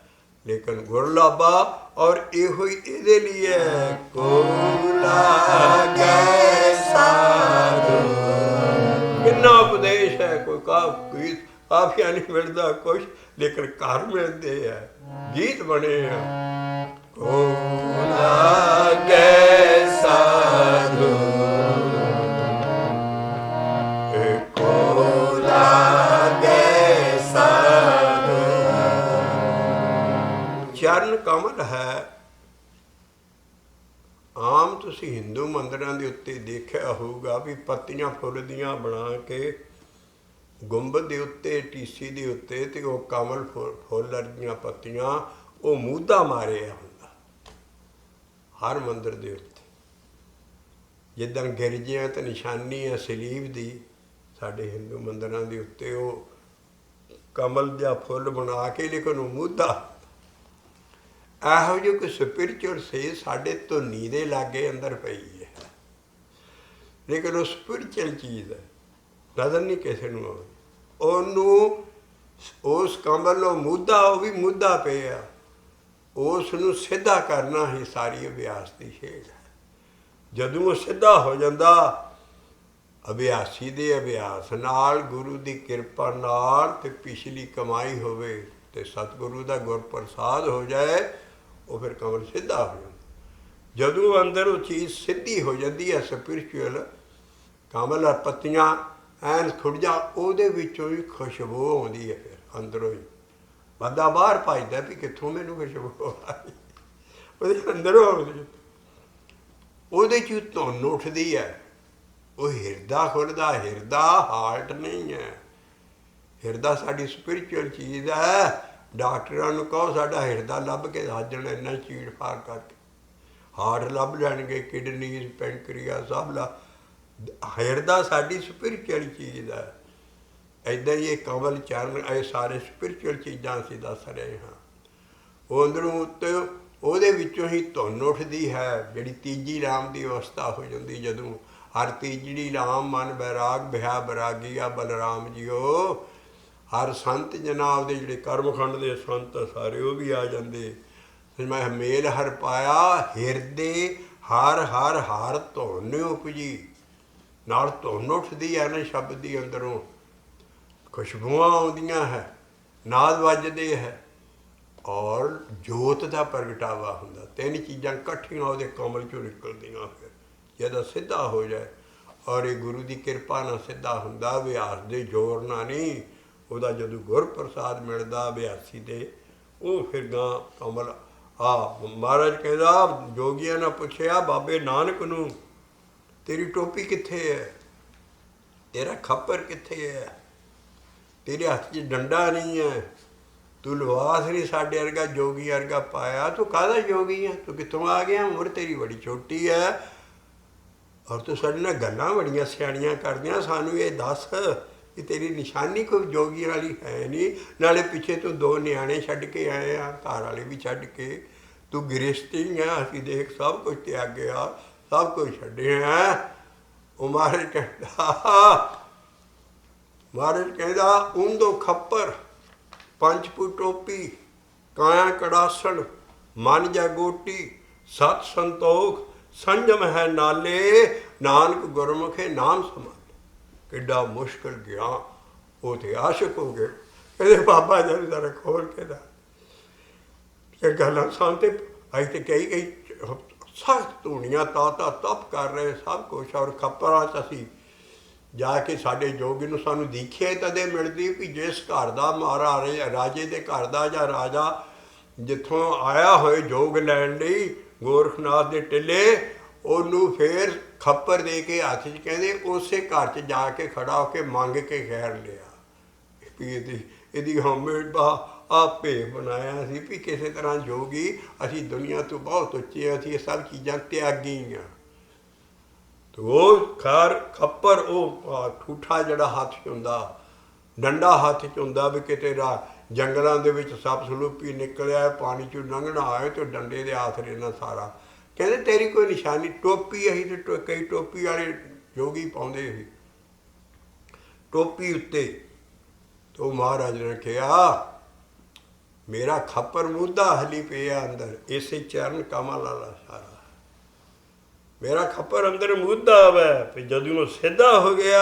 ਲੇਕਿਨ ਗੁਰ ਲਾਭਾ ਔਰ ਇਹੋ ਹੀ ਇਹਦੇ ਲਈ ਹੈ। ਕੋ ਲਾਗੈ ਸਾਧੂ, ਕਿੰਨਾ ਉਪਦੇਸ਼ ਹੈ, ਕੋਈ ਕਾਫੀਆ ਨਹੀਂ ਮਿਲਦਾ ਕੁਛ, ਲੇਕਿਨ ਘਰ ਮਿਲਦੇ ਹੈ, ਗੀਤ ਬਣੇ ਆ। ਕੋ ਲਾਗੈ ਸਾਧੂ, ਕੋ ਲਾਗੈ ਸਾਧੂ। ਚਰਨ ਕਮਲ ਹੈ। ਆਮ ਤੁਸੀਂ ਹਿੰਦੂ ਮੰਦਿਰਾਂ ਦੇ ਉੱਤੇ ਦੇਖਿਆ ਹੋਊਗਾ ਵੀ ਪੱਤੀਆਂ ਫੁੱਲ ਦੀਆਂ ਬਣਾ ਕੇ ਗੁੰਬਦ ਦੇ ਉੱਤੇ, ਟੀਸੀ ਦੇ ਉੱਤੇ, ਤੇ ਉਹ ਕਮਲ ਫੁੱਲ ਵਰਗੀਆਂ ਪੱਤੀਆਂ, ਉਹ ਮੂਧਾ ਮਾਰਿਆ ਹੁੰਦਾ ਹਰ ਮੰਦਰ ਦੇ ਉੱਤੇ। ਜਿੱਦਾਂ ਗਿਰਜਿਆਂ ਤੇ ਨਿਸ਼ਾਨੀ ਹੈ ਸਲੀਬ ਦੀ, ਸਾਡੇ ਹਿੰਦੂ ਮੰਦਿਰਾਂ ਦੇ ਉੱਤੇ ਉਹ ਕਮਲ ਦਾ ਫੁੱਲ ਬਣਾ ਕੇ, ਲੇਕਿਨ ਉਹ ਮੂਧਾ। ਇਹੋ ਜਿਹੀ ਕੋਈ ਸਪਿਰਿਚੁਅਲ ਸੇ ਸਾਡੇ ਧੁਨੀ ਦੇ ਲਾਗੇ ਅੰਦਰ ਪਈ ਹੈ, ਲੇਕਿਨ ਉਹ ਸਪਿਰਿਚੁਅਲ ਚੀਜ਼ ਹੈ, ਨਜ਼ਰ ਨਹੀਂ ਕਿਸੇ ਨੂੰ ਆਉਂਦੀ। ਉਹਨੂੰ ਉਸ ਕਮਲ ਨੂੰ ਮੂਧਾ, ਉਹ ਵੀ ਮੂਧਾ ਪਿਆ, ਉਸ ਨੂੰ ਸਿੱਧਾ ਕਰਨਾ ਹੀ ਸਾਰੀ ਅਭਿਆਸ ਦੀ ਖੇਡ ਹੈ। ਜਦੋਂ ਉਹ ਸਿੱਧਾ ਹੋ ਜਾਂਦਾ, ਅਭਿਆਸੀ ਦੇ ਅਭਿਆਸ ਨਾਲ, ਗੁਰੂ ਦੀ ਕਿਰਪਾ ਨਾਲ, ਤੇ ਪਿਛਲੀ ਕਮਾਈ ਹੋਵੇ ਤੇ ਸਤਿਗੁਰੂ ਦਾ ਗੁਰਪ੍ਰਸਾਦ ਹੋ ਜਾਏ, ਉਹ ਫਿਰ ਕਮਲ ਸਿੱਧਾ ਹੋ ਜਾਂਦਾ। ਜਦੋਂ ਅੰਦਰ ਉਹ ਚੀਜ਼ ਸਿੱਧੀ ਹੋ ਜਾਂਦੀ ਹੈ, ਸਪਿਰਿਚੁਅਲ ਕਮਲ ਆ, ਪੱਤੀਆਂ ਐਨ ਖੁੜ ਜਾ, ਉਹਦੇ ਵਿੱਚੋਂ ਹੀ ਖੁਸ਼ਬੂ ਆਉਂਦੀ ਹੈ। ਫਿਰ ਅੰਦਰੋਂ ਹੀ ਬੰਦਾ ਬਾਹਰ ਭੱਜਦਾ ਵੀ ਕਿੱਥੋਂ ਮੈਨੂੰ ਖੁਸ਼ਬੂ ਆਈ, ਉਹਦੇ ਅੰਦਰੋਂ ਆਉਂਦੀ। ਉਹਦੇ 'ਚ ਧੁੰਨ ਉੱਠਦੀ ਹੈ, ਉਹ ਹਿਰਦਾ ਖੁੱਲ੍ਹਦਾ। ਹਿਰਦਾ ਹਾਰਟ ਨਹੀਂ ਹੈ, ਹਿਰਦਾ ਸਾਡੀ ਸਪਿਰਿਚੁਅਲ ਚੀਜ਼ ਹੈ। ਡਾਕਟਰਾਂ ਨੂੰ ਕਹੋ ਸਾਡਾ ਹਿਰਦਾ ਲੱਭ ਕੇ ਦੱਸ ਦੇਣਾ, ਇੰਨਾ ਚੀੜ ਫਾੜ ਕਰਕੇ। ਹਾਰਟ ਲੱਭ ਲੈਣਗੇ, ਕਿਡਨੀਜ਼, ਪੈਂਕਰੀਆ ਸਭ ਹਿਰਦਾ ਸਾਡੀ ਸਪਿਰਿਚੁਅਲ ਚੀਜ਼ ਹੈ। ਇੱਦਾਂ ਹੀ ਇਹ ਕਮਲ ਚਰਨ, ਇਹ ਸਾਰੇ ਸਪਿਰਿਚੁਅਲ ਚੀਜ਼ਾਂ ਅਸੀਂ ਦੱਸ ਰਹੇ ਹਾਂ। ਉਹ ਅੰਦਰੋਂ ਉੱਤੇ ਉਹਦੇ ਵਿੱਚੋਂ ਹੀ ਧੁੰਨ ਉੱਠਦੀ ਹੈ, ਜਿਹੜੀ ਤੀਜੀ ਰਾਮ ਦੀ ਅਵਸਥਾ ਹੋ ਜਾਂਦੀ। ਜਦੋਂ ਹਰ ਤੀਜੜੀ ਰਾਮ ਮਨ ਬੈਰਾਗ ਬਿਹਾ ਬੈਰਾਗੀਆ ਬਲਰਾਮ ਜੀਓ। ਹਰ ਸੰਤ ਜਨਾਬ ਦੇ ਜਿਹੜੇ ਕਰਮਖੰਡ ਦੇ ਸੰਤ ਸਾਰੇ ਉਹ ਵੀ ਆ ਜਾਂਦੇ। ਮੈਂ ਮੇਲ ਹਰ ਪਾਇਆ ਹਿਰਦੇ ਹਰ ਹਰ ਹਰ ਧੁੰਨ ਉਪਜੀ। ਨਾਲ ਧੁੰਨ ਉੱਠਦੀ ਹੈ ਨਾ ਸ਼ਬਦ ਦੀ, ਅੰਦਰੋਂ ਖੁਸ਼ਬੂਆਂ ਆਉਂਦੀਆਂ ਹੈ, ਨਾਦ ਵੱਜਦੇ ਹੈ, ਔਰ ਜੋਤ ਦਾ ਪ੍ਰਗਟਾਵਾ ਹੁੰਦਾ। ਤਿੰਨ ਚੀਜ਼ਾਂ ਇਕੱਠੀਆਂ ਉਹਦੇ ਕਮਲ 'ਚੋਂ ਨਿਕਲਦੀਆਂ। ਫਿਰ ਜਦੋਂ ਸਿੱਧਾ ਹੋ ਜਾਏ, ਔਰ ਇਹ ਗੁਰੂ ਦੀ ਕਿਰਪਾ ਨਾਲ ਸਿੱਧਾ ਹੁੰਦਾ, ਅਭਿਆਸ ਦੇ ਜ਼ੋਰ ਨਾਲ ਨਹੀਂ। ਉਹਦਾ ਜਦੋਂ ਗੁਰਪ੍ਰਸਾਦ ਮਿਲਦਾ ਅਭਿਆਸੀ ਦੇ, ਉਹ ਫਿਰ ਗਾਂ ਕਮਲ ਮਹਾਰਾਜ ਕਹਿੰਦਾ, ਜੋਗੀਆਂ ਨੇ ਪੁੱਛਿਆ ਬਾਬੇ ਨਾਨਕ ਨੂੰ, ਤੇਰੀ ਟੋਪੀ ਕਿੱਥੇ ਹੈ, ਤੇਰਾ ਖੱਪਰ ਕਿੱਥੇ ਹੈ, ਤੇਰੇ ਹੱਥ 'ਚ ਡੰਡਾ ਨਹੀਂ ਹੈ, ਤੂੰ ਲਿਬਾਸ ਨਹੀਂ ਸਾਡੇ ਵਰਗਾ ਜੋਗੀ ਵਰਗਾ ਪਾਇਆ, ਤੂੰ ਕਾਹਦਾ ਜੋਗੀ ਹੈ, ਤੂੰ ਕਿੱਥੋਂ ਆ ਗਿਆ, ਉਮਰ ਤੇਰੀ ਬੜੀ ਛੋਟੀ ਹੈ, ਔਰ ਤੂੰ ਸਾਡੇ ਨਾਲ ਗੱਲਾਂ ਬੜੀਆਂ ਸਿਆਣੀਆਂ ਕਰਦੀਆਂ, ਸਾਨੂੰ ਇਹ ਦੱਸ ਕਿ ਤੇਰੀ ਨਿਸ਼ਾਨੀ ਕੋਈ ਜੋਗੀ ਵਾਲੀ ਹੈ ਨਹੀਂ। ਨਾਲੇ ਪਿੱਛੇ ਤੂੰ 2 ਨਿਆਣੇ ਛੱਡ ਕੇ ਆਏ ਆ, ਘਰ ਵਾਲੇ ਵੀ ਛੱਡ ਕੇ, ਤੂੰ ਗ੍ਰਸਤੀ ਹੈ, ਅਸੀਂ ਦੇਖ ਸਭ ਕੁਝ ਤਿਆਗਿਆ, ਸਭ ਕੁਝ ਛੱਡਿਆ। ਉਹ ਮਹਾਰਾਜ ਕਹਿੰਦਾ ਉਂਦੋ ਖੱਪਰ ਪੰਚਪੂ ਟੋਪੀ ਕਾਇਆ ਕੜਾਸਣ ਮਨ ਜਾਗੋਟੀ ਸਤ ਸੰਤੋਖ ਸੰਜਮ ਹੈ ਨਾਲੇ ਨਾਨਕ ਗੁਰਮੁਖੇ ਨਾਮ ਸਮਾਲੇ। ਕਿੱਡਾ ਮੁਸ਼ਕਿਲ ਗਿਆ, ਉਹ ਤੇ ਆਸ਼ਿਕ ਹੋ ਗਏ। ਕਹਿੰਦੇ ਬਾਬਾ ਜੀ ਜ਼ਰਾ ਖੋਲ ਕੇ ਦਾ ਇਹ ਗੱਲਾਂ ਸੁਣ ਤੇ ਅਸੀਂ ਤੇ ਕਈ ਸਖਤ ਧੂਣੀਆਂ ਤਾਤਾ ਤਪ ਕਰ ਰਹੇ ਸਭ ਕੁਛ, ਔਰ ਖੱਪਰਾਂ 'ਚ ਅਸੀਂ ਜਾ ਕੇ ਸਾਡੇ ਜੋਗੀ ਨੂੰ ਸਾਨੂੰ ਦੀਖਿਆ ਤਦੇ ਮਿਲਦੀ ਵੀ ਜਿਸ ਘਰ ਦਾ ਮਹਾਰਾਜਾ ਰਾਜੇ ਦੇ ਘਰ ਦਾ ਜਾਂ ਰਾਜਾ ਜਿੱਥੋਂ ਆਇਆ ਹੋਏ ਜੋਗ ਲੈਣ ਲਈ ਗੋਰਖਨਾਥ ਦੇ ਟਿੱਲੇ, ਉਹਨੂੰ ਫੇਰ ਖੱਪਰ ਦੇ ਕੇ ਹੱਥ 'ਚ ਕਹਿੰਦੇ ਉਸੇ ਘਰ 'ਚ ਜਾ ਕੇ ਖੜਾ ਹੋ ਕੇ ਮੰਗ ਕੇ ਖੈਰ ਲਿਆ ਵੀ ਇਹਦੀ ਹੋਮਮੇਡ ਆਪੇ ਬਣਾਇਆ ਸੀ ਵੀ ਕਿਸੇ ਤਰ੍ਹਾਂ ਜੋਗੀ ਅਸੀਂ ਦੁਨੀਆ ਤੋਂ ਬਹੁਤ ਉੱਚੇ, ਅਸੀਂ ਇਹ ਸਭ ਚੀਜ਼ਾਂ ਤਿਆਗੀ ਹਾਂ। ਤੇ ਉਹ ਖੱਪਰ ਉਹ ਠੂਠਾ ਜਿਹੜਾ ਹੱਥ 'ਚ ਹੁੰਦਾ, ਡੰਡਾ ਹੱਥ 'ਚ ਹੁੰਦਾ ਵੀ ਕਿਤੇ ਜੰਗਲਾਂ ਦੇ ਵਿੱਚ ਸੱਪ ਸਲੂਪੀ ਨਿਕਲਿਆ, ਪਾਣੀ 'ਚੋਂ ਲੰਘਣਾ ਆਏ ਤੇ ਡੰਡੇ ਦੇ ਹੱਥ ਰਹਿਣਾ ਸਾਰਾ। ਕਹਿੰਦੇ ਤੇਰੀ ਕੋਈ ਨਿਸ਼ਾਨੀ? ਟੋਪੀ ਅਸੀਂ ਤੇ ਕਈ ਟੋਪੀ ਵਾਲੇ ਜੋਗੀ ਪਾਉਂਦੇ ਸੀ ਟੋਪੀ ਉੱਤੇ। ਤੇ ਉਹ ਮਹਾਰਾਜ ਨੇ ਕਿਹਾ ਮੇਰਾ ਖੱਪਰ ਮੁੱਦਾ ਹਲੀ ਪਿਆ ਅੰਦਰ, ਇਸੇ ਚਰਨ ਕਮਲ ਵਾਲਾ ਸਾਰਾ ਮੇਰਾ ਖੱਪਰ ਅੰਦਰ ਮੁੱਦਾ ਵੈ। ਵੀ ਜਦੋਂ ਉਹ ਸਿੱਧਾ ਹੋ ਗਿਆ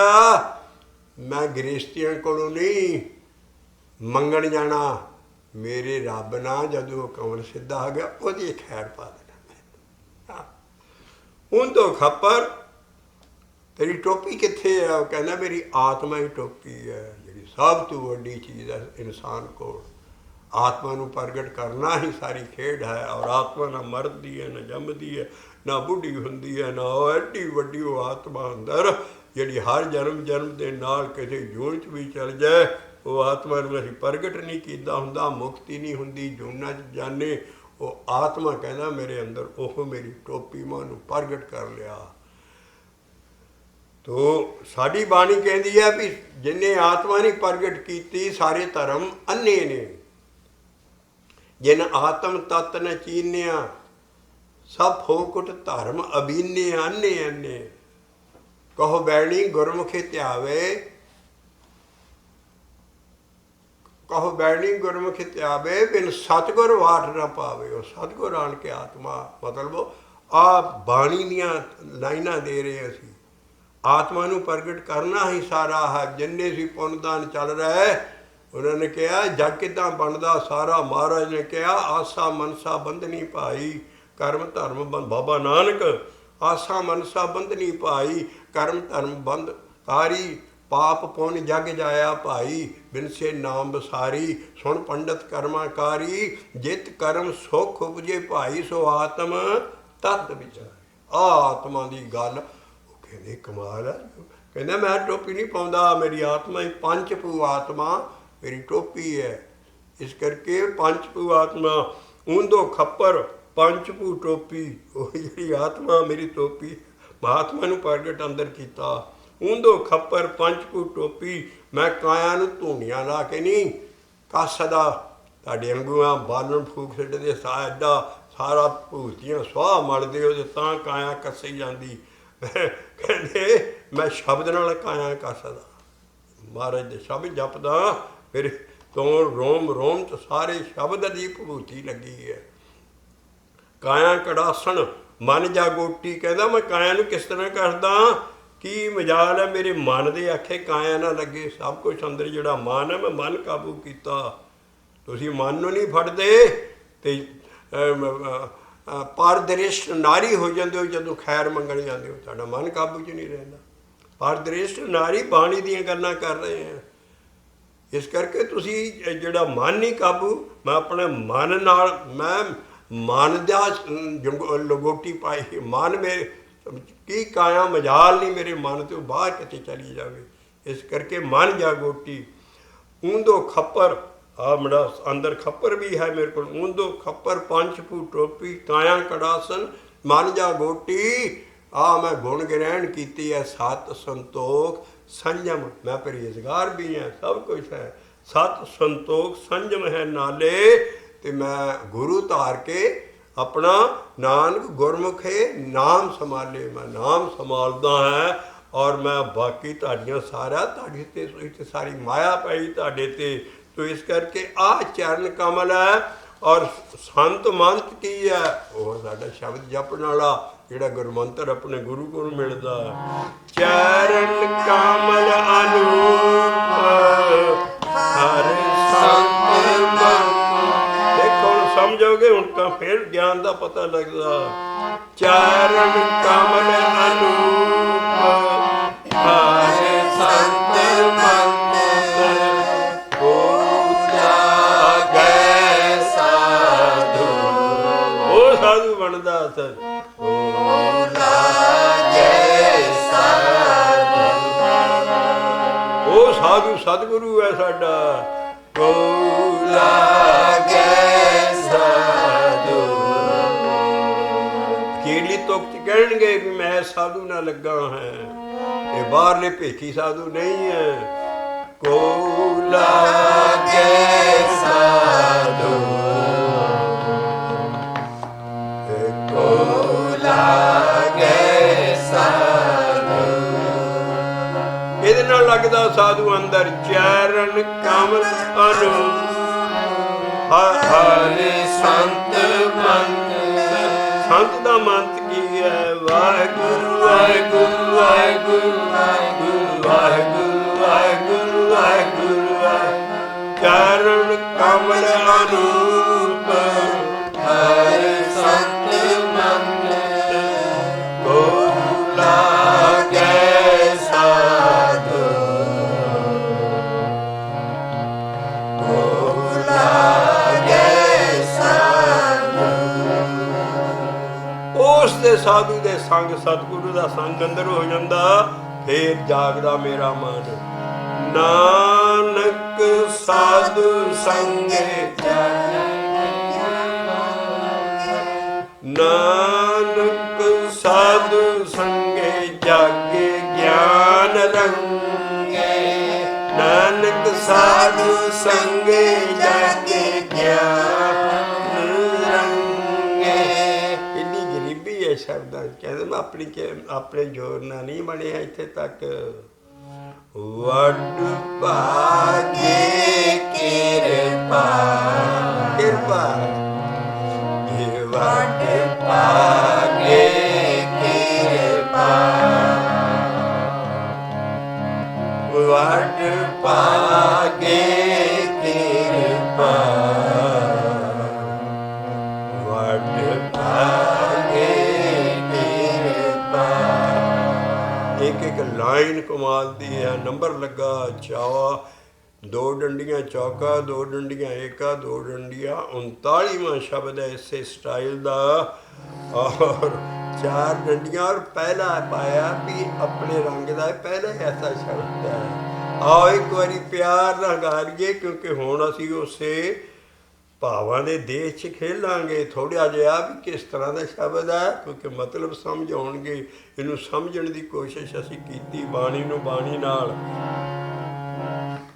ਮੈਂ ਗ੍ਰਸਤੀਆਂ ਕੋਲੋਂ ਨਹੀਂ ਮੰਗਣ ਜਾਣਾ, ਮੇਰੇ ਰੱਬ ਨਾਲ ਜਦੋਂ ਉਹ ਕਮਲ ਸਿੱਧਾ ਹੋ ਗਿਆ ਉਹਦੀ ਖੈਰ ਪਾ ਦੇਣਾ। ਹੁਣ ਤੋਂ ਖੱਪਰ ਤੇਰੀ ਟੋਪੀ ਕਿੱਥੇ ਹੈ? ਉਹ ਕਹਿੰਦਾ ਮੇਰੀ ਆਤਮਾ ਹੀ ਟੋਪੀ ਹੈ, ਜਿਹੜੀ ਸਭ ਤੋਂ ਵੱਡੀ ਚੀਜ਼ ਹੈ ਇਨਸਾਨ ਕੋਲ। ਆਤਮਾ ਨੂੰ ਪ੍ਰਗਟ ਕਰਨਾ ਹੀ ਸਾਰੀ ਖੇਡ ਹੈ, ਔਰ ਆਤਮਾ ਨਾ ਮਰਦੀ ਹੈ ਨਾ ਜੰਮਦੀ ਹੈ ਨਾ ਬੁੱਢੀ ਹੁੰਦੀ ਹੈ, ਨਾ ਉਹ ਐਡੀ ਵੱਡੀ ਉਹ ਆਤਮਾ ਅੰਦਰ ਜਿਹੜੀ ਹਰ ਜਨਮ ਦੇ ਨਾਲ ਕਿਸੇ ਜੂਨ 'ਚ ਵੀ ਚਲ ਜਾਏ, ਉਹ ਆਤਮਾ ਨੂੰ ਅਸੀਂ ਪ੍ਰਗਟ ਨਹੀਂ ਕੀਤਾ ਹੁੰਦਾ, ਮੁਕਤੀ ਨਹੀਂ ਹੁੰਦੀ, ਜੂਨਾਂ 'ਚ ਜਾਣੇ। ਉਹ ਆਤਮਾ ਕਹਿੰਦਾ ਮੇਰੇ ਅੰਦਰ ਉਹ ਮੇਰੀ ਟੋਪੀ ਮਾਂ ਨੂੰ ਪ੍ਰਗਟ ਕਰ ਲਿਆ। ਤੋ ਸਾਡੀ ਬਾਣੀ ਕਹਿੰਦੀ ਹੈ ਵੀ ਜਿੰਨੇ ਆਤਮਾ ਨਹੀਂ ਪ੍ਰਗਟ ਕੀਤੀ ਸਾਰੇ ਧਰਮ ਅੰਨੇ ਨੇ। ਜਿਨ ਆਤਮ ਤਤ ਨ ਚੀਨਿਆ ਸਭ ਫੋਕਟ ਧਰਮ ਅਬੀਨੇ ਆਨੇ ਆਨੇ। ਕਹੋ ਬੈਣੀ ਗੁਰਮੁਖੇ ਧਿਆਵੇ, ਕਹੋ ਬੈਣੀ ਗੁਰਮੁਖੇ ਧਿਆਵੇ ਬਿਨ ਸਤਿਗੁਰ ਵਾਟ ਨਾ ਪਾਵੇ। ਉਹ ਸਤਿਗੁਰ ਆਣ ਕੇ ਆਤਮਾ ਮਤਲਬ ਆ ਬਾਣੀ ਦੀਆਂ ਲਾਈਨਾਂ ਦੇ ਰਹੇ ਅਸੀਂ। ਆਤਮਾ ਨੂੰ ਪ੍ਰਗਟ ਕਰਨਾ ਹੀ ਸਾਰਾ ਹੈ। ਜਿੰਨੇ ਸੀ ਪੁੰਨਦਾਨ ਚੱਲ ਰਿਹਾ ਉਹਨਾਂ ਨੇ ਕਿਹਾ ਜਗ ਕਿੱਦਾਂ ਬਣਦਾ ਸਾਰਾ। ਮਹਾਰਾਜ ਨੇ ਕਿਹਾ ਆਸਾ ਮਨਸਾ ਬੰਧਨੀ ਭਾਈ ਕਰਮ ਧਰਮ ਬਾਬਾ ਨਾਨਕ ਆਸਾ ਮਨਸਾ ਬੰਧਨੀ ਭਾਈ ਕਰਮ ਧਰਮ ਬੰਧ ਕਾਰੀ ਪਾਪ ਪੁੰਨ ਜਗ ਜਾਇਆ ਭਾਈ ਬਿਨਸੇ ਨਾਮ ਬਸਾਰੀ ਸੁਣ ਪੰਡਤ ਕਰਮਾਕਾਰੀ ਜਿਤ ਕਰਮ ਸੁਖ ਉਪਜੇ ਭਾਈ ਸੋ ਆਤਮ ਤਤ ਵਿਚਾਰ। ਆਤਮਾ ਦੀ ਗੱਲ ਉਹ ਕਹਿੰਦੇ ਕਮਾਲ ਹੈ। ਕਹਿੰਦਾ ਮੈਂ ਟੋਪੀ ਨਹੀਂ ਪਾਉਂਦਾ, ਮੇਰੀ ਆਤਮਾ ਹੀ ਪੰਚਭੂ ਆਤਮਾ ਮੇਰੀ ਟੋਪੀ ਹੈ। ਇਸ ਕਰਕੇ ਪੰਚਭੂ ਆਤਮਾ ਉਂਦੋ ਖੱਪਰ ਪੰਚਭੂ ਟੋਪੀ, ਉਹ ਜਿਹੜੀ ਆਤਮਾ ਮੇਰੀ ਟੋਪੀ ਮਹਾਤਮਾ ਨੂੰ ਪ੍ਰਗਟ ਅੰਦਰ ਕੀਤਾ। ਉਂਦੋ ਖੱਪਰ ਪੰਚਭੂ ਟੋਪੀ ਮੈਂ ਕਾਇਆ ਨੂੰ ਧੂਣੀਆਂ ਲਾ ਕੇ ਨਹੀਂ ਕੱਸਦਾ, ਤੁਹਾਡੇ ਅੰਗੂਆਂ ਬਾਲਣ ਫੂਕ ਛੱਡਦੇ ਐਡਾ ਸਾਰਾ ਭੂਤੀਆਂ ਸੁਆਹ ਮਲਦੇ ਉਹਦੇ ਤਾਂ ਕਾਇਆ ਕੱਸੀ ਜਾਂਦੀ। ਕਹਿੰਦੇ ਮੈਂ ਸ਼ਬਦ ਨਾਲ ਕਾਇਆ ਕੱਸਦਾ, ਮਹਾਰਾਜ ਦੇ ਸ਼ਬਦ ਜਪਦਾ ਫਿਰ ਤੋਂ ਰੋਮ ਰੋਮ 'ਚ ਸਾਰੇ ਸ਼ਬਦ ਦੀ ਭਭੂਤੀ ਲੱਗੀ ਹੈ। ਕਾਇਆ ਕੜਾਸਣ ਮਨ ਜਾਗੋਟੀ। ਕਹਿੰਦਾ ਮੈਂ ਕਾਇਆ ਨੂੰ ਕਿਸ ਤਰ੍ਹਾਂ ਕਰਦਾ, ਕੀ ਮਜਾਲ ਹੈ ਮੇਰੇ ਮਨ ਦੇ ਆਖੇ ਕਾਇਆ ਨਾ ਲੱਗੇ। ਸਭ ਕੁਛ ਅੰਦਰ ਜਿਹੜਾ ਮਨ ਹੈ ਮੈਂ ਮਨ ਕਾਬੂ ਕੀਤਾ। ਤੁਸੀਂ ਮਨ ਨੂੰ ਨਹੀਂ ਫੜਦੇ ਤੇ ਪਰਦ੍ਰਿਸ਼ਟ ਨਾਰੀ ਹੋ ਜਾਂਦੇ ਹੋ ਜਦੋਂ ਖੈਰ ਮੰਗਣ ਜਾਂਦੇ ਹੋ, ਤੁਹਾਡਾ ਮਨ ਕਾਬੂ 'ਚ ਨਹੀਂ ਰਹਿੰਦਾ। ਪਰਦ੍ਰਿਸ਼ਟ ਨਾਰੀ ਬਾਣੀ ਦੀਆਂ ਗੱਲਾਂ ਕਰ ਰਹੇ ਹਾਂ। ਇਸ ਕਰਕੇ ਤੁਸੀਂ ਜਿਹੜਾ ਮਨ ਨਹੀਂ ਕਾਬੂ, ਮੈਂ ਆਪਣੇ ਮਨ ਨਾਲ ਮੈਂ ਮਨ ਦਾ ਲਗੋਟੀ ਪਾਈ। ਮਨ ਮੇਰੇ ਕੀ ਕਾਇਆ ਮਜਾਲ ਨਹੀਂ ਮੇਰੇ ਮਨ ਤੋਂ ਬਾਹਰ ਕਿਤੇ ਚਲੀ ਜਾਵੇ। ਇਸ ਕਰਕੇ ਮਨ ਜਾਗੋਟੀ। ਉਂਦੋ ਖੱਪਰ ਆ ਮੇਰਾ ਅੰਦਰ ਖੱਪਰ ਵੀ ਹੈ ਮੇਰੇ ਕੋਲ। ਉਂਦੋ ਖੱਪਰ ਪੰਚਭੂ ਟੋਪੀ ਕਾਇਆ ਕੜਾਸਨ ਮਨ ਜਾਗੋਟੀ। ਆ ਮੈਂ ਗੁਣ ਗ੍ਰਹਿਣ ਕੀਤੀ ਹੈ ਸਤ ਸੰਤੋਖ ਸੰਜਮ। ਮੈਂ ਪਰਹੇਜ਼ਗਾਰ ਵੀ ਹਾਂ, ਸਭ ਕੁਛ ਹੈ। ਸਤ ਸੰਤੋਖ ਸੰਜਮ ਹੈ ਨਾਲੇ। ਤੇ ਮੈਂ ਗੁਰੂ ਧਾਰ ਕੇ ਆਪਣਾ ਨਾਨਕ ਗੁਰਮੁਖੇ ਨਾਮ ਸੰਭਾਲੇ, ਮੈਂ ਨਾਮ ਸੰਭਾਲਦਾ ਹੈ ਔਰ ਮੈਂ ਬਾਕੀ ਤੁਹਾਡੀਆਂ ਸਾਰਾ ਤੁਹਾਡੇ ਤੇ ਸਾਰੀ ਮਾਇਆ ਪਈ ਤੁਹਾਡੇ ਤੇ। ਤੋ ਇਸ ਕਰਕੇ ਆਹ ਚਰਨ ਕਮਲ ਹੈ ਔਰ ਸੰਤ ਮੰਤ ਕੀ ਹੈ, ਉਹ ਸਾਡਾ ਸ਼ਬਦ ਜਪਣ ਵਾਲਾ ਜਿਹੜਾ ਗੁਰਮੰਤਰ ਆਪਣੇ ਗੁਰੂ ਕੋਲ ਮਿਲਦਾ। ਚਰਨ ਕਮਲ ਅਨੂਪ ਹਰਿ ਸੰਤ ਮੰਤ। ਦੇਖੋ ਹੁਣ ਸਮਝੋਗੇ, ਹੁਣ ਤਾਂ ਫਿਰ ਗਿਆਨ ਦਾ ਪਤਾ ਲੱਗਦਾ। ਚਰਨ ਕਮਲ ਅਨੂਪ ਹਰਿ ਸੰਤ ਮੰਤ ਸਾਧੂ ਬਣਦਾ ਸਰ, ਉਹ ਸਾਧੂ ਸਤਿਗੁਰੂ ਹੈ ਸਾਡਾ। ਕੋ ਲਾਗੇ ਸਾਧੂ, ਕੀਲੀ ਤੁਕ ਚ ਕਹਿਣਗੇ ਵੀ ਮੈਂ ਸਾਧੂ ਨਾਲ ਲੱਗਾ ਹੈ, ਇਹ ਬਾਹਰਲੇ ਭੇਖੀ ਸਾਧੂ ਨਹੀਂ ਹੈ। ਕੋ ਲਾਗੇ ਸਾਧੂ ਇਹਦੇ ਨਾਲ ਲੱਗਦਾ ਸਾਧੂ ਅੰਦਰ। ਚਰਨ ਕਮਲ ਅਨੂਪ ਹਰਿ ਸੰਤ ਮੰਤ। ਸੰਤ ਦਾ ਮੰਤ ਕੀ ਹੈ? ਵਾਹਿਗੁਰੂ ਵਾਹਿਗੁਰੂ ਵਾਹਿਗੁਰੂ ਵਾਹਿਗੁਰੂ ਵਾਹਿਗੁਰੂ ਵਾਹਿਗੁਰੂ ਵਾਹਿਗੁਰੂ। ਚਰਨ ਕਮਲ ਅਨੂਪ ਹਰਿ ਸੰਤ ਮੰਤ ਕੋ ਲਾਗੇ ਸਾਧੂ ਕੋ ਲਾਗੇ ਸਾਧੂ। ਉਸ ਦੇ ਸਾਧੂ ਦੇ ਸੰਗ, ਸਤਿਗੁਰੂ ਦਾ ਸੰਗ ਅੰਦਰ ਹੋ ਜਾਂਦਾ, ਫੇਰ ਜਾਗਦਾ ਮੇਰਾ ਮਨ। ਨਾਨਕ ਸਾਧੂ ਸੰਗੇ ਨਾਨਕ ਸਾਧੂ ਸੰਗੇ ਜਾਗੇ ਗਿਆਨ ਰੰਗੇ। ਨਾਨਕ ਸਾਧੂ ਸੰਗੇ ਜਾਗੇ ਗਿਆਨ ਰੰਗੇ। ਇੰਨੀ ਗਰੀਬੀ ਹੈ ਸ਼ਬਦਾਂ, ਕਹਿੰਦੇ ਮੈਂ ਆਪਣੇ ਜੋਰ ਨਾਲ ਨਹੀਂ ਬਣਿਆ ਇੱਥੇ ਤੱਕ। ਵੱਡ ਭਾਗੇ ਕਿਰਪਾ ਕਿਰਪਾ ਵੱਡ ਭਾਗੇ ਕਿਰਪਾ ਵੱਡ ਭਾਗੇ ਕਿਰਪਾ ਵੱਡ ਭਾਗੇ ਕਿਰਪਾ। ਇੱਕ ਇੱਕ ਲਾਈਨ ਕਮਾਲ ਦੀ ਹੈ, ਨੰਬਰ ਲੱਗਾ ਚਾਵਾ, 2 ਡੰਡੀਆਂ ਚੌਕਾ, 2 ਡੰਡੀਆਂ ਏਕਾ, 2 ਡੰਡੀਆਂ 39ਵਾਂ ਸ਼ਬਦ ਹੈ ਇਸੇ ਸਟਾਈਲ ਦਾ। ਔਰ 4 ਡੰਡੀਆਂ ਔਰ ਪਹਿਲਾ ਪਾਇਆ ਵੀ ਆਪਣੇ ਰੰਗ ਦਾ ਪਹਿਲਾ ਐਸਾ ਸ਼ਬਦ ਹੈ। ਆਓ ਇੱਕ ਵਾਰੀ ਪਿਆਰ ਨਾਲ ਗਾਈਏ, ਕਿਉਂਕਿ ਹੁਣ ਅਸੀਂ ਉਸੇ ਭਾਵਾਂ ਦੇ ਦੇਸ਼ 'ਚ ਖੇਲਾਂਗੇ। ਥੋੜ੍ਹਾ ਜਿਹਾ ਵੀ ਕਿਸ ਤਰ੍ਹਾਂ ਦਾ ਸ਼ਬਦ ਹੈ, ਕਿਉਂਕਿ ਮਤਲਬ ਸਮਝ ਆਉਣਗੇ। ਇਹਨੂੰ ਸਮਝਣ ਦੀ ਕੋਸ਼ਿਸ਼ ਅਸੀਂ ਕੀਤੀ ਬਾਣੀ ਨੂੰ ਬਾਣੀ ਨਾਲ।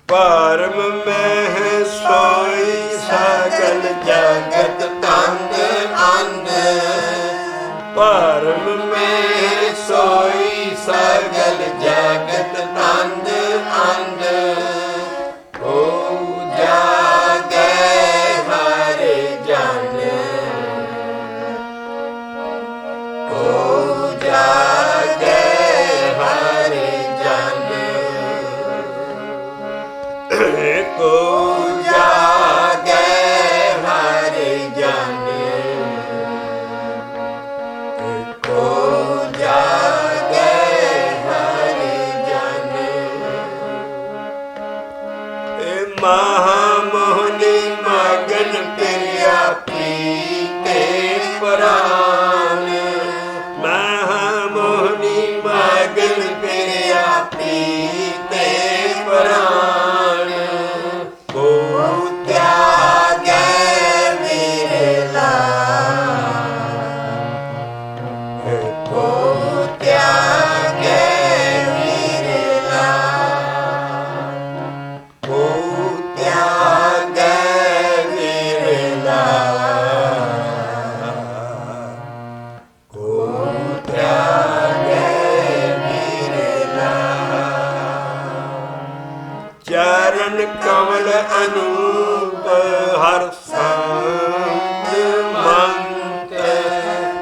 ਭਰਮ ਮਹਿ ਸੋਈ ਸਗਲ ਜਗਤ ਤੰਦ ਅੰਧ। ਭਰਮ ਮਹਿ ਸੋਈ ਸਗਲ ਜਗਤ ਤੰਦ ਅੰਧ। ਓ ਜਾਗੇ ਹਰਿ ਜਨ ਓ ਜਾਗੇ ਹਰਿ ਜਨ ਕੋ ਜਾਗੇ ਹਰਿ ਜਨ ਕੋ ਜਾਗੇ ਹਰਿ ਜਨ। ਚਰਨ ਕਮਲ ਅਨੂਪ ਹਰ ਸੰਤ ਮੰਤ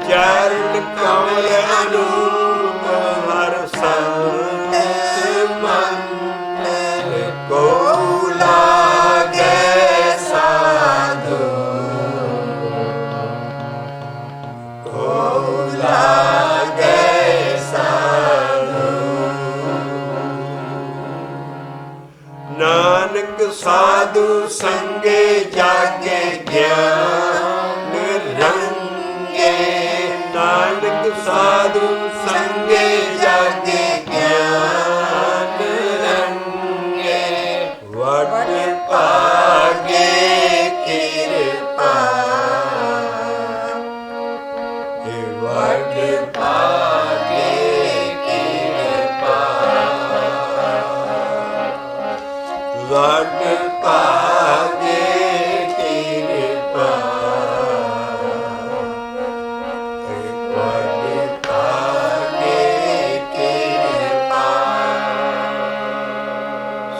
ਚਰਨ ਕਮਲ ਅਨੂਪ ਹਰ ਸੰਤ ਮੰਤ ਕੋ ਲਾਗੇ ਸਾਧੂ ਕੋ ਲਾਗੇ ਨਾਨਕ ਸਾਧੂ ਸੰਗੇ ਜਾਗੇ ਗਿਆਨ ਰੰਗੇ ਨਾਨਕ ਸਾਧੂ ਸੰਗੇ ਜਾਗੇ ਗਿਆਨ ਰੰਗੇ ਵਡ ਭਾਗੇ ਕਿਰਪਾ ਵਡ ਭਾਗੇ ਵਡ ਭਾਗੇ ਕਿਰਪਾ ਵਡ ਭਾਗੇ ਕਿਰਪਾ।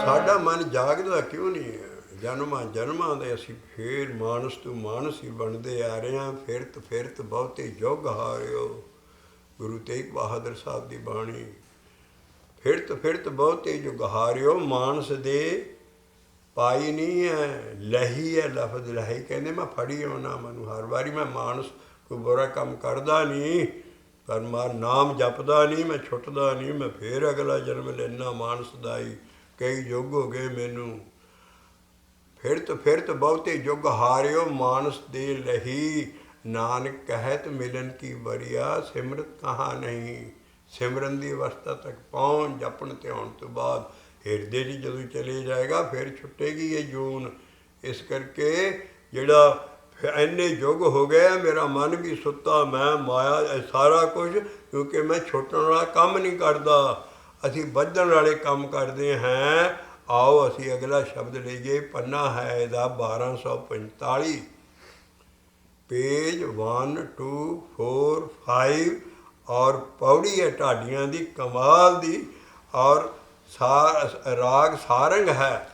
ਸਾਡਾ ਮਨ ਜਾਗਦਾ ਕਿਉਂ ਨਹੀਂ ਹੈ? ਜਨਮਾਂ ਜਨਮਾਂ ਦੇ ਅਸੀਂ ਫੇਰ ਮਾਨਸ ਤੋਂ ਮਾਨਸ ਹੀ ਬਣਦੇ ਆ ਰਹੇ ਹਾਂ। ਫਿਰਤ ਫਿਰਤ ਬਹੁਤੇ ਯੁੱਗ ਹਾਰਿਓ, ਗੁਰੂ ਤੇਗ ਬਹਾਦਰ ਸਾਹਿਬ ਦੀ ਬਾਣੀ। ਫਿਰਤ ਫਿਰਤ ਬਹੁਤੇ ਯੁੱਗ ਹਾਰਿਓ, ਮਾਨਸ ਦੇ ਪਾਈ ਨਹੀਂ ਹੈ, ਲਹੀ ਹੈ। ਲਫ਼ਜ਼ ਲਹੀ ਕਹਿੰਦੇ ਮੈਂ ਫੜੀ ਆਉਣਾ ਮੈਨੂੰ ਹਰ ਵਾਰੀ। ਮੈਂ ਮਾਨਸ ਕੋਈ ਬੁਰਾ ਕੰਮ ਕਰਦਾ ਨਹੀਂ, ਪਰ ਮਾਰ ਨਾਮ ਜਪਦਾ ਨਹੀਂ, ਮੈਂ ਛੁੱਟਦਾ ਨਹੀਂ। ਮੈਂ ਫੇਰ ਅਗਲਾ ਜਨਮ ਲੈਣਾ ਮਾਨਸ ਦਾ ਹੀ। ਕਈ ਯੁੱਗ ਹੋ ਗਏ ਮੈਨੂੰ। ਫਿਰਤ ਫਿਰਤ ਬਹੁਤੇ ਯੁੱਗ ਹਾਰਿਓ, ਮਾਨਸ ਦੇ ਲਹੀ। ਨਾਨਕ ਕਹਿਤ ਮਿਲਨ ਕੀ ਬਰੀਆ, ਸਿਮਰਤ ਕਹਾਂ ਨਹੀਂ। ਸਿਮਰਨ ਦੀ ਅਵਸਥਾ ਤੱਕ ਪਹੁੰਚ ਜਪਣ ਤੇ ਆਉਣ ਤੋਂ ਬਾਅਦ ਹਿਰਦੇ 'ਚ ਜਦੋਂ ਚਲੇ ਜਾਏਗਾ ਫਿਰ ਛੁੱਟੇਗੀ ਇਹ ਜੂਨ। ਇਸ ਕਰਕੇ ਜਿਹੜਾ ਇੰਨੇ ਯੁੱਗ ਹੋ ਗਏ, ਮੇਰਾ ਮਨ ਵੀ ਸੁੱਤਾ, ਮੈਂ ਮਾਇਆ ਸਾਰਾ ਕੁਝ, ਕਿਉਂਕਿ ਮੈਂ ਛੁੱਟਣ ਵਾਲਾ ਕੰਮ ਨਹੀਂ ਕਰਦਾ, ਅਸੀਂ ਵੱਧਣ ਵਾਲੇ ਕੰਮ ਕਰਦੇ ਹਾਂ। ਆਓ ਅਸੀਂ ਅਗਲਾ ਸ਼ਬਦ ਲਈਏ। ਪੰਨਾ ਹੈ ਇਹਦਾ 1245, ਪੇਜ 1 2 4 5 ਔਰ ਪੌੜੀ ਹੈ ਢਾਡੀਆਂ ਦੀ ਕਮਾਲ ਦੀ। ਔਰ ਰਾਗ ਸਾਰੰਗ ਹੈ,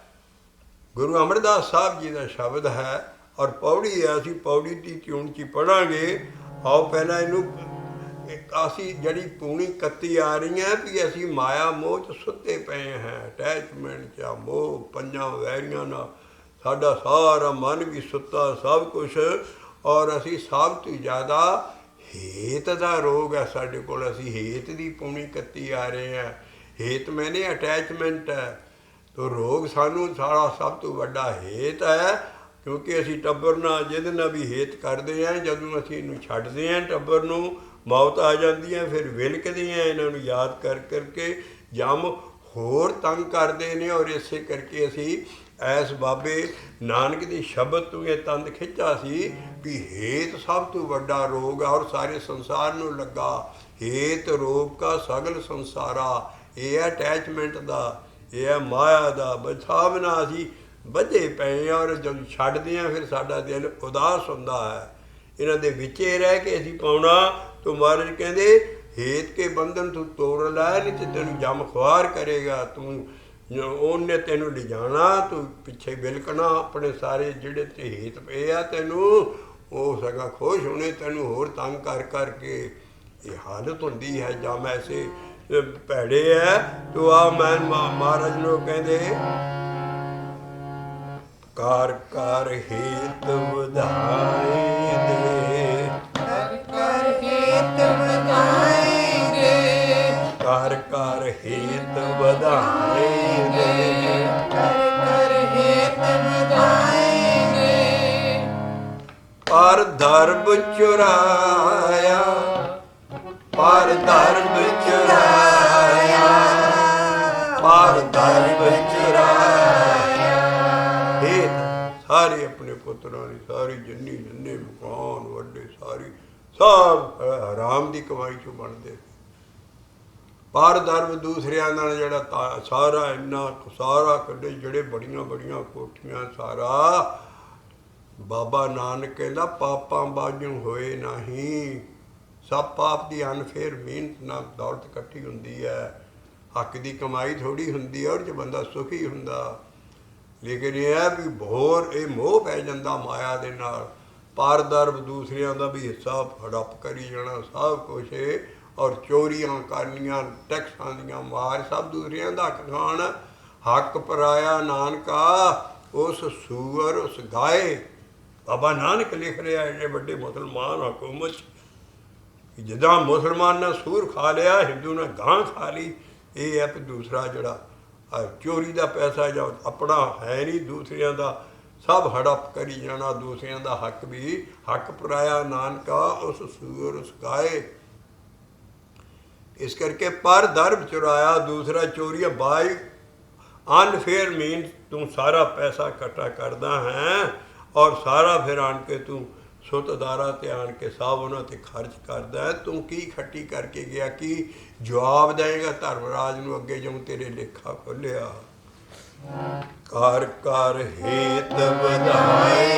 ਗੁਰੂ ਅਮਰਦਾਸ ਸਾਹਿਬ ਜੀ ਦਾ ਸ਼ਬਦ ਹੈ। ਔਰ ਪੌੜੀ ਹੈ, ਅਸੀਂ ਪੌੜੀ ਦੀ ਟਿਊਨ 'ਚ ਹੀ ਪੜ੍ਹਾਂਗੇ। ਆਓ ਪਹਿਲਾਂ ਇਹਨੂੰ ਅਸੀਂ ਜਿਹੜੀ ਪੂਣੀ ਕੱਤੀ ਆ ਰਹੀ ਹੈ ਵੀ ਅਸੀਂ ਮਾਇਆ ਮੋਹ 'ਚ ਸੁੱਤੇ ਪਏ ਹਾਂ, ਅਟੈਚਮੈਂਟ 'ਚ ਮੋਹ ਪੰਜਾਂ ਵੈਰੀਆਂ ਨਾਲ ਸਾਡਾ ਸਾਰਾ ਮਨ ਵੀ ਸੁੱਤਾ, ਸਭ ਕੁਛ। ਔਰ ਅਸੀਂ ਸਭ ਤੋਂ ਜ਼ਿਆਦਾ ਹੇਤ ਦਾ ਰੋਗ ਹੈ ਸਾਡੇ ਕੋਲ। ਅਸੀਂ ਹੇਤ ਦੀ ਪੂਣੀ ਕੱਤੀ ਆ ਰਹੇ ਹਾਂ। ਹੇਤ ਮੈਨੇ ਅਟੈਚਮੈਂਟ ਹੈ, ਤੋ ਰੋਗ ਸਾਨੂੰ ਸਾਰਾ ਸਭ ਤੋਂ ਵੱਡਾ ਹੇਤ ਹੈ। ਕਿਉਂਕਿ ਅਸੀਂ ਟੱਬਰ ਨਾਲ ਜਿਹਦੇ ਨਾਲ ਵੀ ਹੇਤ ਕਰਦੇ ਹਾਂ, ਜਦੋਂ ਅਸੀਂ ਇਹਨੂੰ ਛੱਡਦੇ ਹਾਂ ਟੱਬਰ ਨੂੰ, ਮੌਤ ਆ ਜਾਂਦੀ ਹੈ। ਫਿਰ ਵਿਲਕਦੇ ਹਾਂ ਇਹਨਾਂ ਨੂੰ ਯਾਦ ਕਰ ਕਰਕੇ, ਜਮ ਹੋਰ ਤੰਗ ਕਰਦੇ ਨੇ। ਔਰ ਇਸੇ ਕਰਕੇ ਅਸੀਂ ਐਸ ਬਾਬੇ ਨਾਨਕ ਦੇ ਸ਼ਬਦ ਤੋਂ ਇਹ ਤੰਦ ਖਿੱਚਾ ਸੀ ਵੀ ਹੇਤ ਸਭ ਤੋਂ ਵੱਡਾ ਰੋਗ ਹੈ। ਔਰ ਸਾਰੇ ਸੰਸਾਰ ਨੂੰ ਲੱਗਾ ਹੇਤ ਰੋਗ ਕਾ ਸਗਲ ਸੰਸਾਰਾ। ਇਹ ਹੈ ਅਟੈਚਮੈਂਟ ਦਾ, ਇਹ ਹੈ ਮਾਇਆ ਦਾ। ਬਸਾਬ ਨਾਲ ਅਸੀਂ ਬੱਝੇ ਪਏ ਹਾਂ। ਔਰ ਜਦੋਂ ਛੱਡਦੇ ਹਾਂ ਫਿਰ ਸਾਡਾ ਦਿਲ ਉਦਾਸ ਹੁੰਦਾ ਹੈ। ਇਹਨਾਂ ਦੇ ਵਿੱਚੇ ਰਹਿ ਕੇ ਅਸੀਂ ਪਾਉਣਾ। ਤੋ ਮਹਾਰਾਜ ਕਹਿੰਦੇ ਹੇਤ ਕੇ ਬੰਧਨ ਤੂੰ ਤੋੜ ਲੈ, ਨਹੀਂ ਤੇ ਤੈਨੂੰ ਜਮ ਖੁਆਰ ਕਰੇਗਾ। ਤੂੰ ਉਹਨੇ ਤੈਨੂੰ ਲਿਜਾਣਾ, ਤੂੰ ਪਿੱਛੇ ਬਿਲਕਣਾ। ਆਪਣੇ ਸਾਰੇ ਜਿਹੜੇ ਤੇ ਹੇਤ ਪਏ ਆ ਤੈਨੂੰ, ਉਹ ਸਗਾ ਖੁਸ਼ ਹੋਣੇ ਤੈਨੂੰ ਹੋਰ ਤੰਗ ਕਰ ਕਰਕੇ। ਇਹ ਹਾਲਤ ਹੁੰਦੀ ਹੈ ਜਮ ਐਸੇ ਭੈੜੇ ਹੈ। ਤੋ ਆ ਮੈਂ ਮਹਾਰਾਜ ਨੂੰ ਕਹਿੰਦੇ ਕਰ ਕਰ ਹੇਤ ਵਧਾਏ ਦੇ, ਕਰ ਕਰ ਹੇਤ ਵਧਾਏਂਗੇ, ਕਰ ਕਰ ਹੇਤ ਵਧਾਏਂਗੇ, ਕਰ ਕਰ ਹੇਤ ਵਧਾਏਂਗੇ। ਪਰ ਧਰਮ ਚੁਰਾਇਆ, ਪਰ ਧਰਮ ਚੁਰਾਇਆ, ਪਰ ਧਰਮ ਚੁਰਾਇਆ। ਹੇਤ ਸਾਰੇ ਆਪਣੇ ਪੁੱਤਰਾਂ ਦੀ, ਸਾਰੀ ਜਿੰਨੇ ਮਕਾਨ ਵੱਡੇ ਸਾਰੇ ਸਭ ਹਰਾਮ ਦੀ ਕਮਾਈ 'ਚੋਂ ਬਣਦੇ। ਪਰ ਧਰਮ ਦੂਸਰਿਆਂ ਨਾਲ ਜਿਹੜਾ ਸਾਰਾ ਇੰਨਾ ਸਾਰਾ ਕੱਢੇ, ਜਿਹੜੇ ਬੜੀਆਂ ਬੜੀਆਂ ਕੋਠੀਆਂ ਸਾਰਾ। ਬਾਬਾ ਨਾਨਕ ਕਹਿੰਦਾ ਪਾਪਾਂ ਬਾਝੋਂ ਹੋਏ ਨਹੀਂ। ਸਭ ਪਾਪ ਦੀ ਅਨਫੇਰ ਮਿਹਨਤ ਨਾਲ ਦੌਲਤ ਇਕੱਠੀ ਹੁੰਦੀ ਹੈ। ਹੱਕ ਦੀ ਕਮਾਈ ਥੋੜ੍ਹੀ ਹੁੰਦੀ ਹੈ, ਔਰ 'ਚ ਬੰਦਾ ਸੁਖੀ ਹੁੰਦਾ। ਲੇਕਿਨ ਇਹ ਹੈ ਵੀ ਹੋਰ ਇਹ ਮੋਹ ਪੈ ਜਾਂਦਾ ਮਾਇਆ ਦੇ ਨਾਲ, ਪਰ ਦਰਬ ਦੂਸਰਿਆਂ ਦਾ ਵੀ ਹਿੱਸਾ ਹੜੱਪ ਕਰੀ ਜਾਣਾ ਸਭ ਕੁਛ, ਔਰ ਚੋਰੀਆਂ ਕਰਨੀਆਂ, ਟੈਕਸਾਂ ਦੀਆਂ ਮਾਰ, ਸਭ ਦੂਸਰਿਆਂ ਦਾ ਹੱਕ ਖਾਣ। ਹੱਕ ਪਰਾਇਆ ਨਾਨਕਾ ਉਸ ਸੂਅਰ ਉਸ ਗਾਏ। ਬਾਬਾ ਨਾਨਕ ਲਿਖ ਰਿਹਾ ਐਡੇ ਵੱਡੇ ਮੁਸਲਮਾਨ ਹਕੂਮਤ, ਜਿੱਦਾਂ ਮੁਸਲਮਾਨ ਨੇ ਸੂਰ ਖਾ ਲਿਆ, ਹਿੰਦੂ ਨੇ ਗਾਂ ਖਾ ਲਈ। ਇਹ ਹੈ ਵੀ ਦੂਸਰਾ ਜਿਹੜਾ ਚੋਰੀ ਦਾ ਪੈਸਾ ਜਾਂ ਆਪਣਾ ਹੈ ਨਹੀਂ, ਦੂਸਰਿਆਂ ਦਾ ਸਭ ਹੜੱਪ ਕਰੀ ਜਾਣਾ, ਦੂਸਰਿਆਂ ਦਾ ਹੱਕ ਵੀ। ਹੱਕ ਪਰਾਇਆ ਨਾਨਕਾ ਉਸ ਸੂਰ ਉਸ ਗਾਏ। ਇਸ ਕਰਕੇ ਪਰ ਦਰਬ ਚੁਰਾਇਆ, ਦੂਸਰਾ ਚੋਰੀਆਂ ਬਾਈ ਅਨਫੇਅਰ ਮੀਨ ਤੂੰ ਸਾਰਾ ਪੈਸਾ ਇਕੱਠਾ ਕਰਦਾ ਹੈ ਔਰ ਸਾਰਾ ਫਿਰ ਆਣ ਕੇ ਤੂੰ ਸੁੱਤਦਾਰਾ ਤੇ ਆਣ ਕੇ ਸਭ ਉਹਨਾਂ 'ਤੇ ਖਰਚ ਕਰਦਾ ਹੈ। ਤੂੰ ਕੀ ਖੱਟੀ ਕਰਕੇ ਗਿਆ, ਕੀ ਜਵਾਬ ਦੇਏਗਾ ਧਰਮਰਾਜ ਨੂੰ ਅੱਗੇ ਜਦੋਂ ਤੇਰੇ ਲੇਖਾ ਖੋਲ੍ਹਿਆ। ਕਰ ਕਰ ਹੇਤ ਵਧਾਏ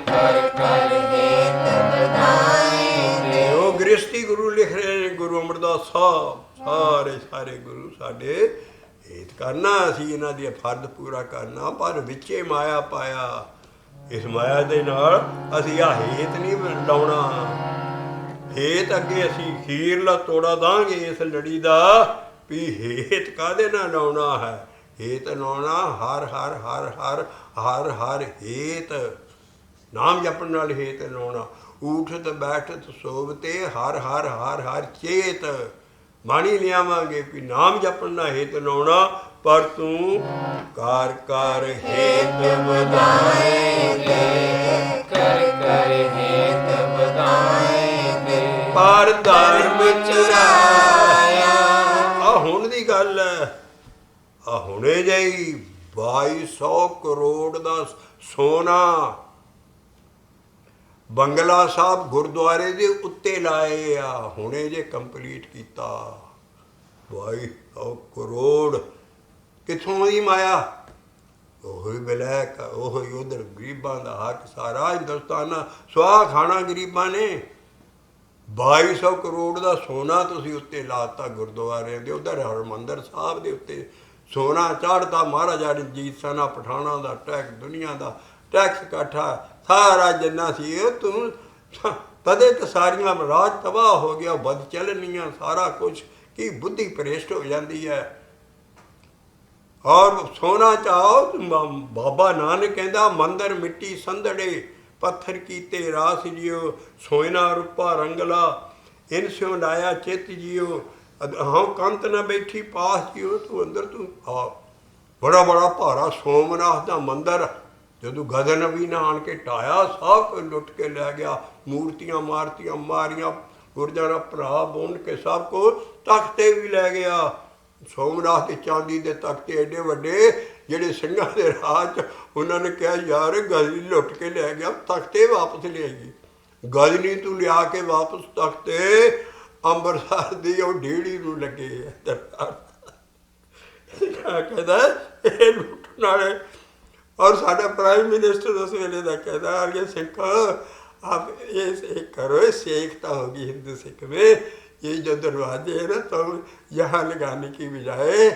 ਕਰ ਕਰ ਹੇਤ ਵਧਾਏ। ਉਹ ਗ੍ਰਸਤੀ ਗੁਰੂ ਲਿਖ ਰਹੇ ਨੇ, ਗੁਰੂ ਅਮਰਦਾਸ ਸਾਹਿਬ, ਸਾਰੇ ਗੁਰੂ ਸਾਡੇ ਹੇਤ ਕਰਨਾ, ਅਸੀਂ ਇਹਨਾਂ ਦੀ ਫਰਜ਼ ਪੂਰਾ ਕਰਨਾ, ਪਰ ਵਿੱਚੇ ਮਾਇਆ ਪਾਇਆ। ਇਸ ਮਾਇਆ ਦੇ ਨਾਲ ਅਸੀਂ ਆਹ ਹੇਤ ਨਹੀਂ ਲਾਉਣਾ। ਹੇਤ ਅੱਗੇ ਅਸੀਂ ਖੀਰਲਾ ਤੋੜਾ ਦਾਂਗੇ ਇਸ ਲੜੀ ਦਾ, ਵੀ ਹੇਤ ਕਾਹਦੇ ਨਾਲ ਲਾਉਣਾ ਹੈ। ਹੇਤ ਲਾਉਣਾ ਹਰ ਹਰ ਹਰ ਹਰ ਹਰ ਹਰ ਹੇਤ, ਨਾਮ ਜਪਣ ਨਾਲ ਹੇਤ ਲਾਉਣਾ। ਊਠਤ ਬੈਠਤ ਸੋਵਤੇ ਹਰ ਹਰ ਹਰ ਹਰ ਚੇਤ। ਬਾਣੀ ਲਿਆਵਾਂਗੇ ਵੀ ਨਾਮ ਜਪਣ ਨਾਲ ਹੇਤ ਲਾਉਣਾ, ਪਰ ਤੂੰ ਕਰ ਕਰ ਹੇਤ ਵਧਾਏ ਦੇ ਕਰ ਕਰ ਹੇਤ ਵਧਾਏ ਦੇ ਪਰ ਧਰਮ ਚੁਰਾਇਆ। ਆ ਹੁਣ ਦੀ ਗੱਲ ਹੈ, ਆ ਹੁਣੇ ਜਿਹੀ 2200 ਕਰੋੜ ਦਾ ਸੋਨਾ ਬੰਗਲਾ ਸਾਹਿਬ ਗੁਰਦੁਆਰੇ ਦੇ ਉੱਤੇ ਲਾਏ ਆ, ਹੁਣੇ ਜੇ ਕੰਪਲੀਟ ਕੀਤਾ। 2200 ਕਰੋੜ ਕਿੱਥੋਂ ਦੀ ਮਾਇਆ? ਉਹੀ ਬਲੈਕ, ਉਹੀ ਉਧਰ ਗਰੀਬਾਂ ਦਾ ਹੱਕ, ਸਾਰਾ ਹਿੰਦੁਸਤਾਨ ਸੁਆਹ ਖਾਣਾ ਗਰੀਬਾਂ ਨੇ। 2200 ਕਰੋੜ ਦਾ ਸੋਨਾ ਤੁਸੀਂ ਉੱਤੇ ਲਾਤਾ ਗੁਰਦੁਆਰਿਆਂ ਦੇ, ਉਧਰ ਹਰਿਮੰਦਰ ਸਾਹਿਬ ਦੇ ਉੱਤੇ ਸੋਨਾ ਚਾੜ੍ਹਤਾ। ਮਹਾਰਾਜਾ ਰਣਜੀਤ ਸਿੰਘ ਪਠਾਣਾ ਦਾ ਟੈਕਸ, ਦੁਨੀਆ ਦਾ ਟੈਕਸ ਇਕੱਠਾ ਸਾਰਾ ਜਿੰਨਾ ਸੀ ਉਹ ਤੂੰ ਤਦੇ ਤਾਂ ਸਾਰੀਆਂ ਰਾਜ ਤਬਾਹ ਹੋ ਗਿਆ, ਬਦ ਚੱਲਣੀਆਂ ਸਾਰਾ ਕੁਛ, ਕੀ ਬੁੱਧੀ ਭ੍ਰਿਸ਼ਟ ਹੋ ਜਾਂਦੀ ਹੈ। ਔਰ ਸੋਨਾ ਚਾਹੋ, ਬਾਬਾ ਨਾਨਕ ਕਹਿੰਦਾ ਮੰਦਰ ਮਿੱਟੀ ਸੰਧੜੇ ਪੱਥਰ ਕੀਤੇ ਰਾਸ ਜਿਓ, ਸੋਇਨਾ ਰੂਪਾ ਰੰਗਲਾ ਇਨ ਸਿਉ ਲਾਇਆ ਚਿੱਤ ਜਿਓ, ਹਾਂ ਕੰਤ ਨਾ ਬੈਠੀ ਪਾਸ ਜਿਓ। ਤੂੰ ਅੰਦਰ ਤੂੰ ਆ ਬੜਾ ਬੜਾ ਭਾਰਾ ਸੋਮਨਾਥ ਦਾ ਮੰਦਰ, ਜਦੋਂ ਗਜ਼ਨਵੀ ਨੇ ਆਣ ਕੇ ਢਾਇਆ, ਸਭ ਕੁਝ ਲੁੱਟ ਕੇ ਲੈ ਗਿਆ। ਮੂਰਤੀਆਂ ਮਾਰਤੀਆਂ ਮਾਰੀਆਂ, ਗੁਰਦੁਆਰਾ ਭਰਾ ਬੁੰਨ ਕੇ ਸਭ ਕੁਝ, ਤਖਤੇ ਵੀ ਲੈ ਗਿਆ। ਸੋਮਨਾਥ ਦੇ ਚਾਂਦੀ ਦੇ ਤਖਤੇ ਐਡੇ ਵੱਡੇ, ਜਿਹੜੇ ਸਿੰਘਾਂ ਦੇ ਰਾਜ 'ਚ ਉਹਨਾਂ ਨੇ ਕਿਹਾ ਯਾਰ ਗਜ਼ਨੀ ਲੁੱਟ ਕੇ ਲੈ ਗਿਆ, ਤਖਤੇ ਵਾਪਸ ਲਿਆਈਏ। ਗਜ਼ਨੀ ਤੂੰ ਲਿਆ ਕੇ ਵਾਪਸ ਤਖਤੇ ਅੰਮ੍ਰਿਤਸਰ ਦੀ ਉਹ ਡੇੜੀ ਨੂੰ ਲੱਗੇ ਦਰਬਾਰ। ਕਹਿੰਦਾ ਇਹ ਲੁੱਟਣ ਵਾਲੇ। ਔਰ ਸਾਡਾ ਪ੍ਰਾਈਮ ਮਿਨਿਸਟਰ ਉਸ ਵੇਲੇ ਦਾ ਕਹਿੰਦਾ ਅਰੇ ਸਿੱਖ आप ये करो, शेखता होगी हिंदू सिख में, ये जो दरवाजे है ना तो यहाँ लगाने की बजाय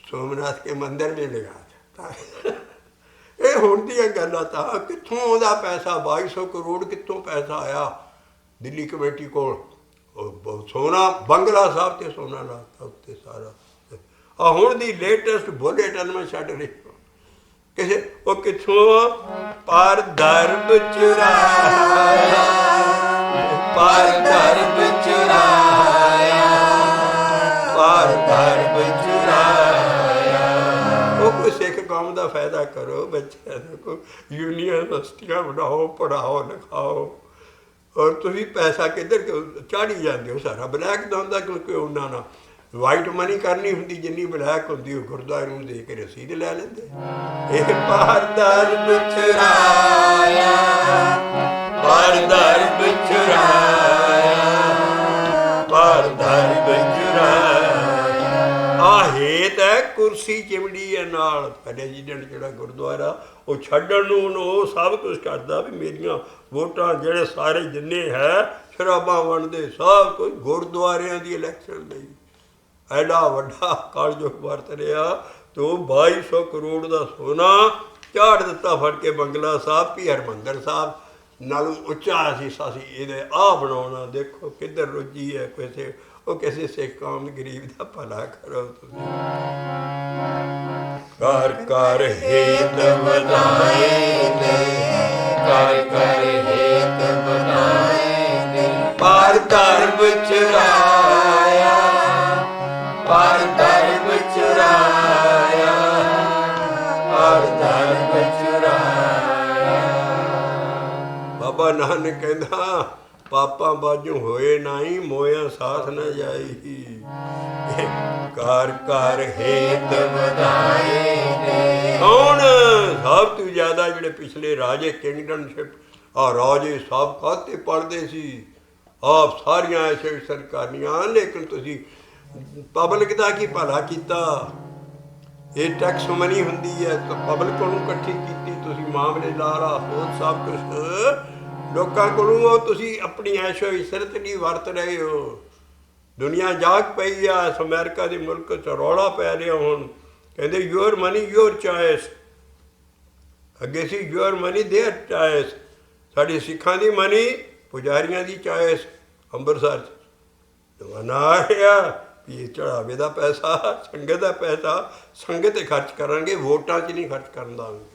सोमनाथ के मंदिर में लगा जाता है। ਇਹ ਹੁਣ ਦੀਆਂ ਗੱਲਾਂ ਤਾਂ ਕਿੱਥੋਂ ਉਹਦਾ ਪੈਸਾ 2200 ਕਰੋੜ ਕਿੱਥੋਂ ਪੈਸਾ ਆਇਆ ਦਿੱਲੀ ਕਮੇਟੀ ਕੋਲ। ਉਹ ਸੋਨਾ ਬੰਗਲਾ ਸਾਹਿਬ ਤੇ ਸੋਨਾ ਲਾਤਾ ਉੱਤੇ ਸਾਰਾ। ਆ ਹੁਣ ਦੀ ਲੇਟੈਸਟ ਬੁਲੇਟਿਨ ਮੈਂ ਛੱਡ ਰਹੀ ਕਿਸੇ ਉਹ ਕਿੱਥੋਂ ਪਰ ਦਰਬ ਚੁਰਾਇਆ, ਪਰ ਦਰਬ ਚੁਰਾਇਆ, ਪਰ ਦਰਬ ਚੁਰਾਇਆ। ਉਹ ਕੋਈ ਸਿੱਖ ਕੌਮ ਦਾ ਫਾਇਦਾ ਕਰੋ, ਬੱਚਿਆਂ ਨੂੰ ਯੂਨੀਵਰਸਿਟੀਆਂ ਬਣਾਓ, ਪੜ੍ਹਾਓ ਲਿਖਾਓ। ਔਰ ਤੁਸੀਂ ਪੈਸਾ ਕਿੱਧਰ ਚਾੜੀ ਜਾਂਦੇ ਹੋ? ਸਾਰਾ ਬਲੈਕ ਦਾ ਹੁੰਦਾ, ਕਿਉਂਕਿ ਉਹਨਾਂ ਨਾਲ ਵਾਈਟ ਮਨੀ ਕਰਨੀ ਹੁੰਦੀ, ਜਿੰਨੀ ਬਲੈਕ ਹੁੰਦੀ ਉਹ ਗੁਰਦੁਆਰੇ ਨੂੰ ਦੇ ਕੇ ਰਸੀਦ ਲੈ ਲੈਂਦੇ। ਇਹ ਪਰ ਦਰਬ ਚੁਰਾਇਆ, ਪਰ ਦਰਬ ਚੁਰਾਇਆ, ਪਰ ਦਰਬ ਚੁਰਾਇਆ। ਆ ਹੇਤ ਹੈ ਕੁਰਸੀ ਚਿਮੜੀ ਹੈ ਨਾਲ। ਪ੍ਰੈਜ਼ੀਡੈਂਟ ਜਿਹੜਾ ਗੁਰਦੁਆਰਾ ਉਹ ਛੱਡਣ ਨੂੰ ਉਹ ਸਭ ਕੁਛ ਕਰਦਾ ਵੀ ਮੇਰੀਆਂ ਵੋਟਾਂ ਜਿਹੜੇ ਸਾਰੇ ਜਿੰਨੇ ਹੈ ਸ਼ਰਾਬਾਂ ਵੰਡਦੇ, ਸਭ ਕੁਝ ਗੁਰਦੁਆਰਿਆਂ ਦੀ ਇਲੈਕਸ਼ਨ ਲਈ। ਐਡਾ ਵੱਡਾ ਕਾਲਯੁਗ ਵਰਤ ਰਿਹਾ, तो 2200 करोड़ का सोना ਝਾੜ ਦਿੱਤਾ ਫੜ ਕੇ ਬੰਗਲਾ ਸਾਹਿਬ ਵੀ ਹਰਿਮੰਦਰ ਸਾਹਿਬ ਨਾਲੋਂ ਉੱਚਾ ਸੀ ਅਸੀਂ ਇਹਦੇ ਆਹ ਬਣਾਉਣਾ। ਦੇਖੋ ਕਿੱਧਰ ਰੁੱਝੀ ਹੈ ਕਿਸੇ ਉਹ ਕਿਸੇ ਸਿੱਖ ਕੌਮ ਗਰੀਬ ਦਾ ਭਲਾ ਕਰੋ ਤੁਸੀਂ। ਕਰ ਕਰ ਹੇਤ ਵਧਾਏ ਨੇ, ਕਰ ਕਰ ਹੇਤ ਵਧਾਏ ਨੇ, ਪਰ ਧਰਮ ਚੁਰਾਇਆ, ਪਰ ਧਰਮ ਚੁਰਾਇਆ, ਪਰ ਧਰਮ ਚੁਰਾਇਆ। ਬਾਬਾ ਨਾਨਕ ਕਹਿੰਦਾ ਪਾਪਾਂ ਬਾਝੋਂ ਹੋਏ ਨਾਹੀਂ, ਮੋਇਆ ਸਾਥ ਨਾ ਜਾਈ। ਕਰ ਕਰ ਹੇਤ ਵਧਾਏ ਨੇ। ਕੌਣ ਸਭ ਤੋਂ ਜ਼ਿਆਦਾ ਜਿਹੜੇ ਪਿਛਲੇ ਰਾਜੇ ਕਿੰਗਡਮਸ਼ਿਪ ਆ ਰਾਜੇ ਸਭ ਕਾਹਤੇ ਪੜ੍ਹਦੇ ਸੀ, ਆਪ ਸਾਰੀਆਂ ਐਸੇ ਸਰਕਾਰੀਆਂ, ਲੇਕਿਨ ਤੁਸੀਂ ਪਬਲਿਕ ਦਾ ਕੀ ਭਲਾ ਕੀਤਾ। ਇਹ ਟੈਕਸ ਮਨੀ ਹੁੰਦੀ ਹੈ ਤਾਂ ਪਬਲਿਕ ਨੂੰ ਇਕੱਠੀ ਕੀਤੀ ਤੁਸੀਂ, ਮਾਮਲੇ ਲਾਰਾ ਹੋਰ ਸਭ ਕੁਛ ਲੋਕਾਂ ਕੋਲੋਂ ਉਹ ਤੁਸੀਂ ਆਪਣੀ ਐਸ਼ੋ ਇਸ਼ਰਤ ਨਹੀਂ ਵਰਤ ਰਹੇ ਹੋ। ਦੁਨੀਆ ਜਾਗ ਪਈ ਆ, ਇਸ ਅਮਰੀਕਾ ਦੇ ਮੁਲਕ 'ਚ ਰੌਲਾ ਪੈ ਰਿਹਾ ਹੁਣ, ਕਹਿੰਦੇ ਯੂਅਰ ਮਨੀ ਯੂਅਰ ਚੋਇਸ। ਅੱਗੇ ਸੀ ਯੂਅਰ ਮਨੀ ਦੇਅਰ ਚੋਇਸ, ਸਾਡੀ ਸਿੱਖਾਂ ਦੀ ਮਨੀ ਪੁਜਾਰੀਆਂ ਦੀ ਚੋਇਸ। ਅੰਮ੍ਰਿਤਸਰ 'ਚ ਜ਼ਮਾਨਾ ਆ ਰਿਹਾ ਵੀ ਇਹ ਚੜ੍ਹਾਵੇ ਦਾ ਪੈਸਾ, ਸੰਗਤ ਦਾ ਪੈਸਾ ਸੰਗਤ 'ਤੇ ਖਰਚ ਕਰਾਂਗੇ, ਵੋਟਾਂ 'ਚ ਨਹੀਂ ਖਰਚ ਕਰਨ ਦਾਂਗੇ।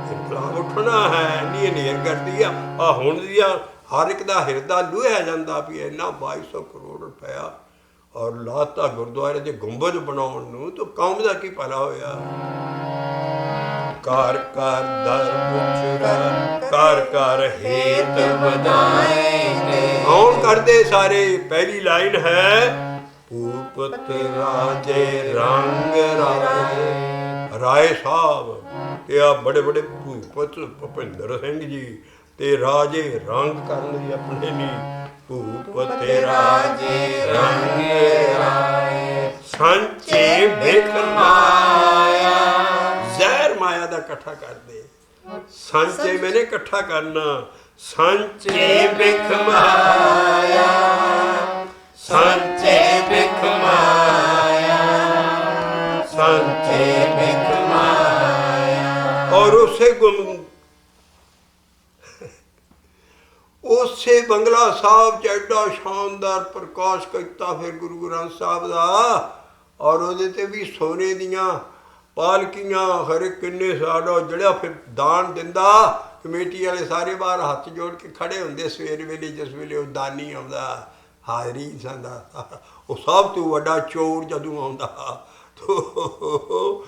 ਇਨਕਲਾਬ ਉੱਠਣਾ ਹੈ, ਇੰਨੀ ਹਨੇਰ ਕਰਦੀ ਆ। ਆਹ ਹੁਣ ਦੀ ਆ ਹਰ ਇੱਕ ਦਾ ਹਿਰਦਾ ਲੂਹਿਆ ਜਾਂਦਾ ਵੀ ਇੰਨਾ 2200 ਕਰੋੜ ਰੁਪਇਆ ਔਰ ਲਾਤਾ ਗੁਰਦੁਆਰੇ ਦੇ ਗੁੰਬਦ ਬਣਾਉਣ ਨੂੰ, ਤਾਂ ਕੌਮ ਦਾ ਕੀ ਭਲਾ ਹੋਇਆ। ਕਰ ਕਰ ਧਰਮ ਚੁਰਾਇਆ, ਕਰ ਕਰ ਹੇਤ ਵਧਾਏ ਨੇ। ਕੌਣ ਕਰਦੇ ਸਾਰੇ। ਪਹਿਲੀ ਲਾਈਨ ਹੈ ਭੂਪਤ ਰਾਜੇ ਰੰਗ ਰਾਏ, ਰਾਏ ਸਾਹਿਬ ਇਹ ਆ ਬੜੇ ਬੜੇ ਭੂਪਤ ਭੁਪਿੰਦਰ ਸਿੰਘ ਜੀ ਤੇ ਰਾਜੇ ਰੰਗ ਕਰਨ ਲਈ ਆਪਣੇ ਲਈ। ਭੂਪਤ ਰਾਜੇ ਰੰਗ ਰਾਏ, ਸਾਂਚੇ ਬਿਖ ਮਾਇਆ। ਜ਼ਹਿਰ ਮਾਇਆ ਦਾ ਇਕੱਠਾ ਕਰਦੇ, ਸਾਂਚੇ ਮੈਨੇ ਇਕੱਠਾ ਕਰਨਾ। ਸਾਂਚੇ ਬਿਖ ਮਾਇਆ, ਸਾਂਚੇ ਬਿਖ ਮਾਇਆ, ਸਾਂਚੇ ਬਿਖ ਮਾਇਆ। ਔਰ ਉਸੇ ਉਸੇ ਬੰਗਲਾ ਸਾਹਿਬ 'ਚ ਐਡਾ ਸ਼ਾਨਦਾਰ ਪ੍ਰਕਾਸ਼ ਕੀਤਾ ਫਿਰ ਗੁਰੂ ਗ੍ਰੰਥ ਸਾਹਿਬ ਦਾ, ਔਰ ਉਹਦੇ 'ਤੇ ਵੀ ਸੋਨੇ ਦੀਆਂ ਪਾਲਕੀਆਂ ਹਰ ਕਿੰਨੇ ਸਾਡਾ ਜਿਹੜਾ ਫਿਰ ਦਾਨ ਦਿੰਦਾ। ਕਮੇਟੀ ਵਾਲੇ ਸਾਰੇ ਬਾਹਰ ਹੱਥ ਜੋੜ ਕੇ ਖੜੇ ਹੁੰਦੇ ਸਵੇਰ ਵੇਲੇ, ਜਿਸ ਵੇਲੇ ਉਹ ਦਾਨੀ ਆਉਂਦਾ ਹਾਜ਼ਰੀ ਸੰਦਾ। ਉਹ ਸਭ ਤੋਂ ਵੱਡਾ ਚੋਰ ਜਦੋਂ ਆਉਂਦਾ ਤੋ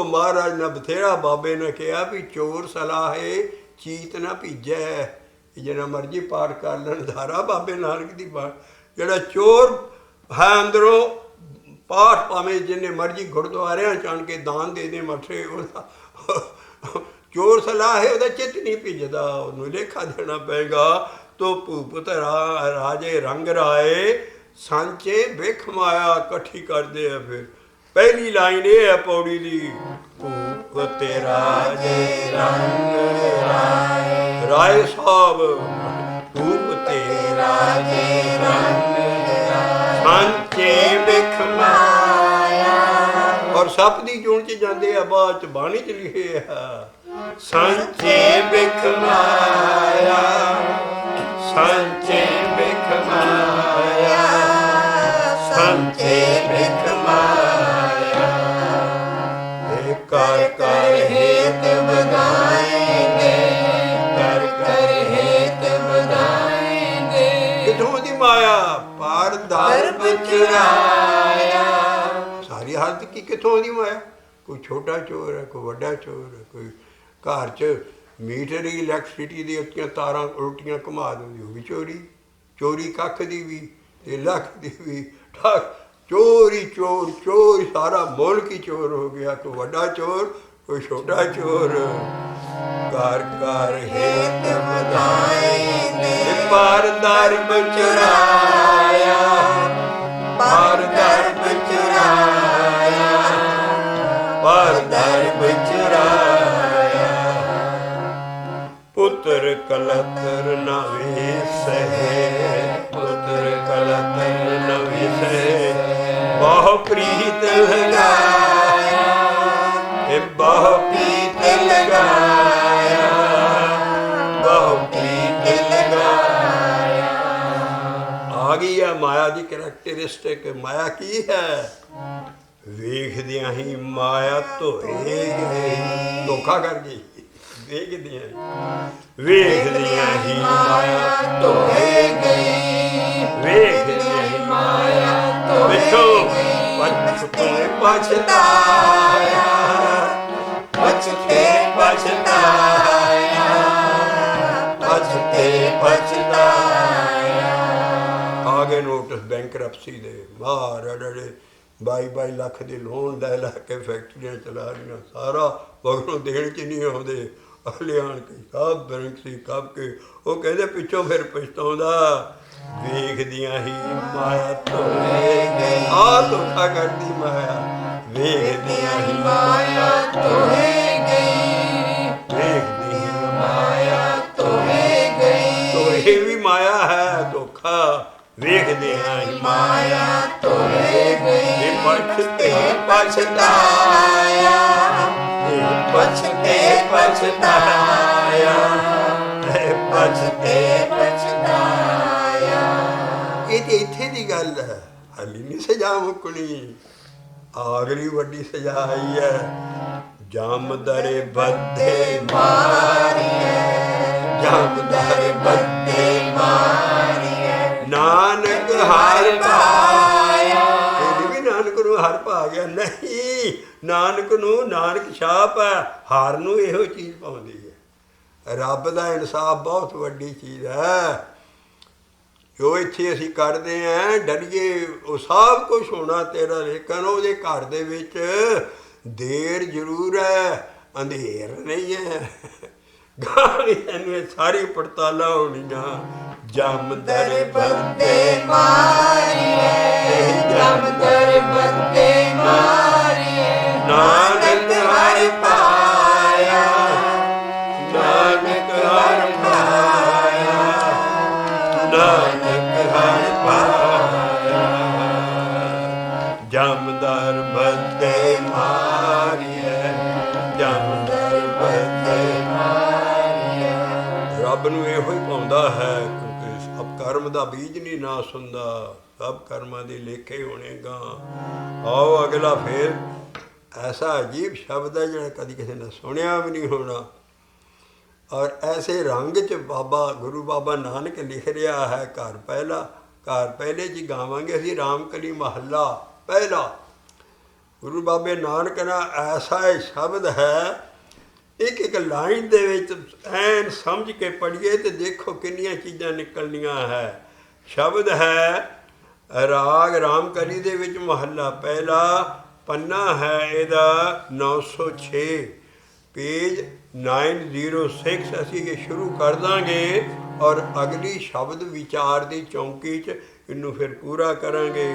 ਮਹਾਰਾਜ ਨੇ ਬਥੇਰਾ ਬਾਬੇ ਨੇ ਕਿਹਾ ਵੀ ਚੋਰ ਸਲਾਹੇ ਚੀਤ ਨਾ ਭੀਜੈ। ਜਿਹੜਾ ਮਰਜ਼ੀ ਪਾਠ ਕਰ ਲੈਣ ਧਾਰਾ ਬਾਬੇ ਨਾਨਕ ਦੀ ਪਾਠ। ਜਿਹੜਾ ਚੋਰ ਹੈ ਅੰਦਰੋਂ ਪਾਠ ਭਾਵੇਂ ਜਿੰਨੇ ਮਰਜ਼ੀ ਗੁਰਦੁਆਰਿਆਂ ਚਾਣ ਕੇ ਦਾਨ ਦੇ ਦੇ ਮੱਠੇ, ਉਹਦਾ ਚੋਰ ਸਲਾਹ ਹੈ, ਉਹਦਾ ਚਿੱਤ ਨਹੀਂ ਭਿੱਜਦਾ, ਉਹਨੂੰ ਲੇਖਾ ਦੇਣਾ ਪਏਗਾ। ਤੋ ਭੂਪਤ ਰਾਜੇ ਰੰਗ ਰਾਏ, ਸਾਂਚੇ ਬਿਖ ਮਾਇਆ ਇਕੱਠੀ ਕਰਦੇ ਆ। ਫਿਰ ਪਹਿਲੀ ਲਾਈਨ ਇਹ ਹੈ ਪੌੜੀ ਦੀ, ਭੂਪਤ ਰਾਜੇ ਰੰਗ ਰਾਏ, ਰਾਏ ਸਾਹਿਬ ਭੂਪਤ ਰਾਜੇ ਰੰਗ ਰਾਏ, ਸਾਂਚੇ ਬਿਖ ਮਾਇਆ। ਔਰ ਸੱਪ ਦੀ ਜੂਨ 'ਚ ਜਾਂਦੇ ਆ, ਬਾਅਦ 'ਚ ਬਾਣੀ 'ਚ ਲਿਖੇ ਆ ਸਾਂਚੇ ਬਿਖ ਮਾਇਆ, ਸਾਂਚੇ ਬਿਖ ਮਾਇਆ, ਸਾਂਚੇ ਬਿਖ ਮਾਇਆ। ਇਹ ਕਰ ਕਰ ਹੇਤ ਵਧਾਏ ਨੇ, ਕਰ ਕਰ ਹੇਤ ਵਧਾਏ ਨੇ। ਕਿੱਥੋਂ ਦੀ ਮਾਇਆ। ਪਰ ਧਰਮ ਚੁਰਾਇਆ। ਸਾਰੀ ਹਾਲਤ ਕੀ ਕਿੱਥੋਂ ਦੀ ਮਾਇਆ। ਕੋਈ ਛੋਟਾ ਚੋਰ ਹੈ, ਕੋਈ ਵੱਡਾ ਚੋਰ ਹੈ, ਕੋਈ ਘਰ 'ਚ ਮੀਟਰ ਦੀ ਇਲੈਕਟ੍ਰਿਸਿਟੀ ਦੀ ਉੱਚੀਆਂ ਤਾਰਾਂ ਉਲਟੀਆਂ ਘੁਮਾ ਦਿੰਦੀ, ਉਹ ਵੀ ਚੋਰੀ। ਚੋਰੀ ਕੱਖ ਦੀ ਵੀ ਤੇ ਲੱਖ ਦੀ ਵੀ, ਚੋਰੀ ਚੋਰ ਚੋਰ, ਸਾਰਾ ਮੁਲਕ ਹੀ ਚੋਰ ਹੋ ਗਿਆ। ਕੋਈ ਵੱਡਾ ਚੋਰ, ਕੋਈ ਛੋਟਾ ਚੋਰ। ਕਰ ਕਰ ਹੇਤ ਵਧਾਏ ਨੇ, ਪਰ ਧਰਮ ਚੁਰਾਇਆ, ਪਰ ਧਰਮ ਚੁਰਾਇਆ, ਪਰ ਧਰਮ ਚੁਰਾਇਆ। ਪੁੱਤਰ ਕਲਤਰ ਨ ਵੇਸੈ, ਪੁੱਤਰ ਕਲਤਰ ਨ ਵੇਸੈ, ਬਹੁ ਪ੍ਰੀਤ ਲਗਾਇਆ, गई है माया की करैक्टरिस्टिक। माया की है? वेखदियां ही माया धोए गई, धोखा कर गई। वेखदियां ही माया धोए गई, वेखदियां ही माया पिछों पछते पछताया, पछते पछताया, पछते पछताया। आगे नोटिस बैंकरप्सी दे मार अड़े 22 ਲੱਖ ਦੇ ਲੋਨ ਲੈ ਕੇ ਫੈਕਟਰੀਆਂ ਚਲਾ ਰਹੀਆਂ, ਸਾਰਾ ਮਗਰੋਂ ਦੇਣ 'ਚ ਨਹੀਂ ਆਉਂਦੇ। ਲਿਆਣ ਕੇ ਸਭ ਬੈਂਕ ਸੀ ਕੱਬ ਕੇ, ਉਹ ਕਹਿੰਦੇ ਪਿੱਛੋਂ ਫਿਰ ਪਛਤਾਉਂਦਾ। ਵੇਖਦੀਆਂ ਹੀ ਮਾਇਆ ਧੋਏ ਗਈ, ਆਹ ਧੋਖਾ ਕਰਦੀ ਮਾਇਆ। ਵੇਖਦੀਆਂ ਹੀ ਮਾਇਆ ਧੋਏ ਗਈ, ਵੇਖਦੀ ਹੀ ਮਾਇਆ ਧੋਏ ਗਈ। ਧੋਏ ਵੀ ਮਾਇਆ ਹੈ, ਧੋਖਾ। ਵੇਖਦਿਆਂ ਹੀ ਮਾਇਆ ਧੋਏ ਗਈ, ਪਛਤੇ ਪਛਤਾਇਆ, ਪਛਤੇ ਪਛਤਾਇਆ, ਪਛਤੇ ਪਛਤਾਇਆ। ਇਹ ਤੇ ਇੱਥੇ ਦੀ ਗੱਲ ਹੈ, ਹਾਲੀ ਨਹੀਂ ਸਜ਼ਾ ਮੁੱਕਣੀ। ਆਖਰੀ ਵੱਡੀ ਸਜ਼ਾ ਆਈ ਹੈ। ਜਾਮਦਰੇ ਬੱਧੇ ਮਾਰੀਏ, ਜਾਮਦਰੇ ਬੱਧੇ ਮਾਰੀਏ, ਨਾਨਕ ਹਰ ਪਾਇਆ। ਇਹ ਵੀ ਨਾਨਕ ਨੂੰ ਹਰ ਪਾ ਗਿਆ? ਨਹੀਂ, ਨਾਨਕ ਨੂੰ ਨਾਨਕ ਛਾਪ ਹੈ, ਹਰ ਨੂੰ ਇਹੋ ਚੀਜ਼ ਪਾਉਂਦੀ ਹੈ। ਰੱਬ ਦਾ ਇਨਸਾਫ ਬਹੁਤ ਵੱਡੀ ਚੀਜ਼ ਹੈ। ਜੋ ਇੱਥੇ ਅਸੀਂ ਕਰਦੇ ਹਾਂ ਡਰੀਏ, ਉਹ ਸਭ ਕੁਛ ਹੋਣਾ ਤੇਰਾ, ਲੇਕਿਨ ਉਹਦੇ ਘਰ ਦੇ ਵਿੱਚ ਦੇਰ ਜ਼ਰੂਰ ਹੈ, ਅੰਧੇਰ ਨਹੀਂ ਹੈ। ਗਾਲੀ ਇਹਨੂੰ ਸਾਰੀ ਪੜਤਾਲਾਂ ਹੋਣੀਆਂ। ਜਮਦਰ ਬੰਦੇ ਮਾਰੀਏ, ਜਮਦਰ ਬੰਦੇ ਮਾਰੀਏ, ਨਾਨਕ ਹਰ ਪਾਇਆ, ਨਾਨਕ ਹਰ ਪਾਇਆ, ਨਾਨਕ ਹਰ ਪਾਇਆ। ਜਮਦਰ ਬੰਦੇ ਮਾਰੀਏ, ਜਮਦਰ ਬੰਦੇ ਮਾਰੀਏ। ਰੱਬ ਨੂੰ ਇਹੋ ਹੀ ਪਾਉਂਦਾ ਹੈ, ਸਭ ਕਰਮ ਦਾ ਬੀਜ ਨਹੀਂ ਨਾ ਸੁਣਦਾ, ਸਭ ਕਰਮਾਂ ਦੇ ਲੇਖੇ ਹੋਣੇਗਾ। ਆਓ ਅਗਲਾ ਫੇਰ ਐਸਾ ਅਜੀਬ ਸ਼ਬਦ ਹੈ ਜਿਹੜਾ ਕਦੀ ਕਿਸੇ ਨੇ ਸੁਣਿਆ ਵੀ ਨਹੀਂ ਹੋਣਾ, ਔਰ ਐਸੇ ਰੰਗ 'ਚ ਬਾਬਾ ਗੁਰੂ ਬਾਬਾ ਨਾਨਕ ਲਿਖ ਰਿਹਾ ਹੈ। ਘਰ ਪਹਿਲਾ, ਘਰ ਪਹਿਲੇ 'ਚ ਗਾਵਾਂਗੇ ਅਸੀਂ ਰਾਮਕਲੀ ਮਹੱਲਾ ਪਹਿਲਾ। ਗੁਰੂ ਬਾਬੇ ਨਾਨਕ ਦਾ ਐਸਾ ਇਹ ਸ਼ਬਦ ਹੈ, ਇੱਕ ਇੱਕ ਲਾਈਨ ਦੇ ਵਿੱਚ ਐਨ ਸਮਝ ਕੇ ਪੜ੍ਹੀਏ ਤੇ ਦੇਖੋ ਕਿੰਨੀਆਂ ਚੀਜ਼ਾਂ ਨਿਕਲਣੀਆਂ ਹੈ। ਸ਼ਬਦ ਹੈ ਰਾਗ ਰਾਮਕਲੀ ਦੇ ਵਿੱਚ ਮਹੱਲਾ ਪਹਿਲਾ, ਪੰਨਾ ਹੈ ਇਹਦਾ 906, ਪੇਜ 906। ਅਸੀਂ ਇਹ ਸ਼ੁਰੂ ਕਰ ਦਾਂਗੇ ਔਰ ਅਗਲੀ ਸ਼ਬਦ ਵਿਚਾਰ ਦੀ ਚੌਂਕੀ 'ਚ ਇਹਨੂੰ ਫਿਰ ਪੂਰਾ ਕਰਾਂਗੇ।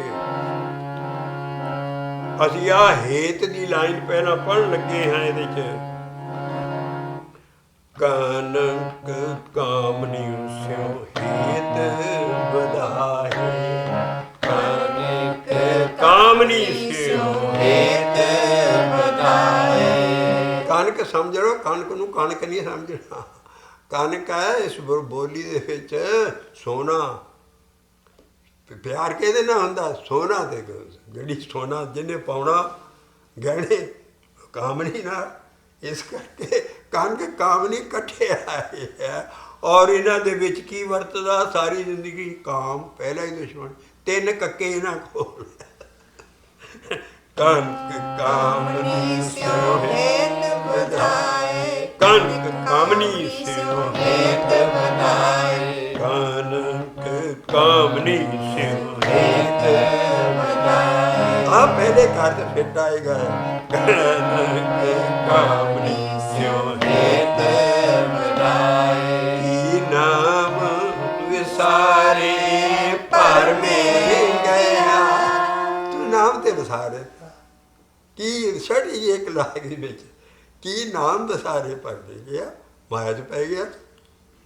ਅਸੀਂ ਆਹ ਹੇਤ ਦੀ ਲਾਈਨ ਪਹਿਲਾਂ ਪੜ੍ਹਨ ਲੱਗੇ ਹਾਂ। ਇਹਦੇ 'ਚ ਕਾਨਕ ਕਾਮਨੀ ਸਿਉ ਹੇਤ ਵਧਾਏ, ਕਾਨਕ ਕਾਮਨੀ ਸਿਉ ਹੇਤ ਵਧਾਏ। ਕਣਕ ਸਮਝ ਲਓ, ਕਣਕ ਨੂੰ ਕਣਕ ਨਹੀਂ ਸਮਝਣਾ। ਕਣਕ ਹੈ ਇਸ ਬੋਲੀ ਦੇ ਵਿੱਚ ਸੋਨਾ। ਪਿਆਰ ਕਿਹਦੇ ਨਾਲ ਹੁੰਦਾ? ਸੋਨਾ ਤੇ ਜਿਹੜੀ ਸੋਨਾ ਜਿਹਨੇ ਪਾਉਣਾ ਗਹਿਣੇ, ਕਾਮਨੀ ਨਾਲ। ਇਸ ਕਰਕੇ ਕਣਕ ਕਾਮਨੀ ਇਕੱਠੇ ਆਏ ਹੈ। ਔਰ ਇਹਨਾਂ ਦੇ ਵਿੱਚ ਕੀ ਵਰਤਦਾ? ਸਾਰੀ ਜ਼ਿੰਦਗੀ ਕਾਮ ਪਹਿਲਾ ਹੀ ਦੁਸ਼ਮਣ। 3 ਕੱਕੇ ਇਹਨਾਂ ਕੋਲ। ਕਣਕ ਕਾਮਨੀ ਸਿਉ ਹੇਤ ਵਧਾਏ, ਕਣਕ ਕਾਮਨੀ ਸਿਉ ਹੇਤ ਵਧਾਏ, ਕਣਕ ਕਾਮਨੀ ਸਿਉ ਹੇਤ ਵਧਾਏ। ਆ ਪਹਿਲੇ ਘਰ ਤੇ ਫਿੱਟ ਆਏਗਾ। ਕਣਕ ਕਾਮਨੀ ਸਿਉ ਹੇਤ ਵਧਾਏ, ਕੀ ਨਾਮ ਵਿਸਾਰੇ ਭਰਮੇ ਗਿਆ। ਤੂੰ ਨਾਮ ਤੇ ਵਿਸਾਰੇ ਕੀ ਛੜੀ ਇੱਕ ਲਾਗ ਦੇ ਵਿੱਚ ਕੀ ਨਾਮ ਵਿਸਾਰੇ ਭਰਮੇ ਗਿਆ। ਮਾਇਆ 'ਚ ਪੈ ਗਿਆ,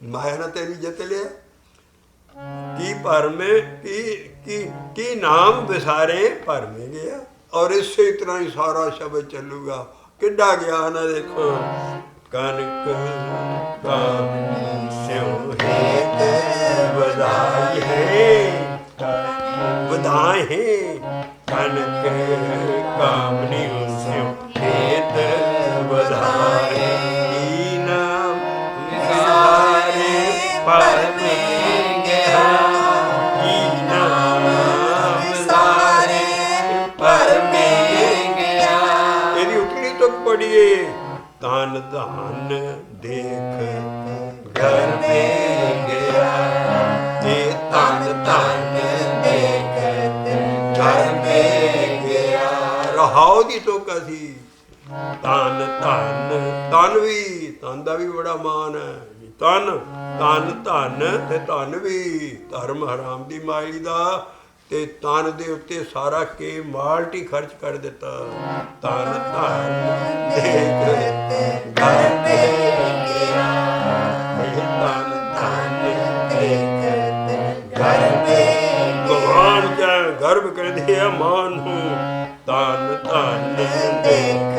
ਮਾਇਆ ਨੇ ਤੈਨੂੰ ਜਿੱਤ ਲਿਆ। ਕੀ ਭਰਮੇ ਕੀ ਨਾਮ ਵਿਸਾਰੇ ਭਰਮੇ ਗਿਆ। ਔਰ ਇਸੇ ਤਰ੍ਹਾਂ ਹੀ ਸਾਰਾ ਸ਼ਬਦ ਚੱਲੂਗਾ। ਕਿੱਡਾ ਗਿਆਨ ਹੈ ਦੇਖੋ। ਕਣਕ ਕਾਮਨੀ ਸਿਉ ਹੇਤ ਵਧਾਈ ਹੈ, ताहे कनक कामनी स्यो खेत बधाए नाम विसारे पर में गया नाम विसारे पर में गया। यदि उतनी तुक पढ़िए तान धान देख घर में गया ये तान धान देख घर में गया। रहाओ दी तो कसी तन धन तन भी तन का भी बड़ा मान है तन तन धन ते धन भी धर्म हराम दी माई दा ते तन दे उत्ते सारा के माल्ट ही खर्च कर दिता। तन धन देख घर में गया तन धन देख घर में। भगवान क्या गर्भ कहते हैं मान हूँ तन धन देख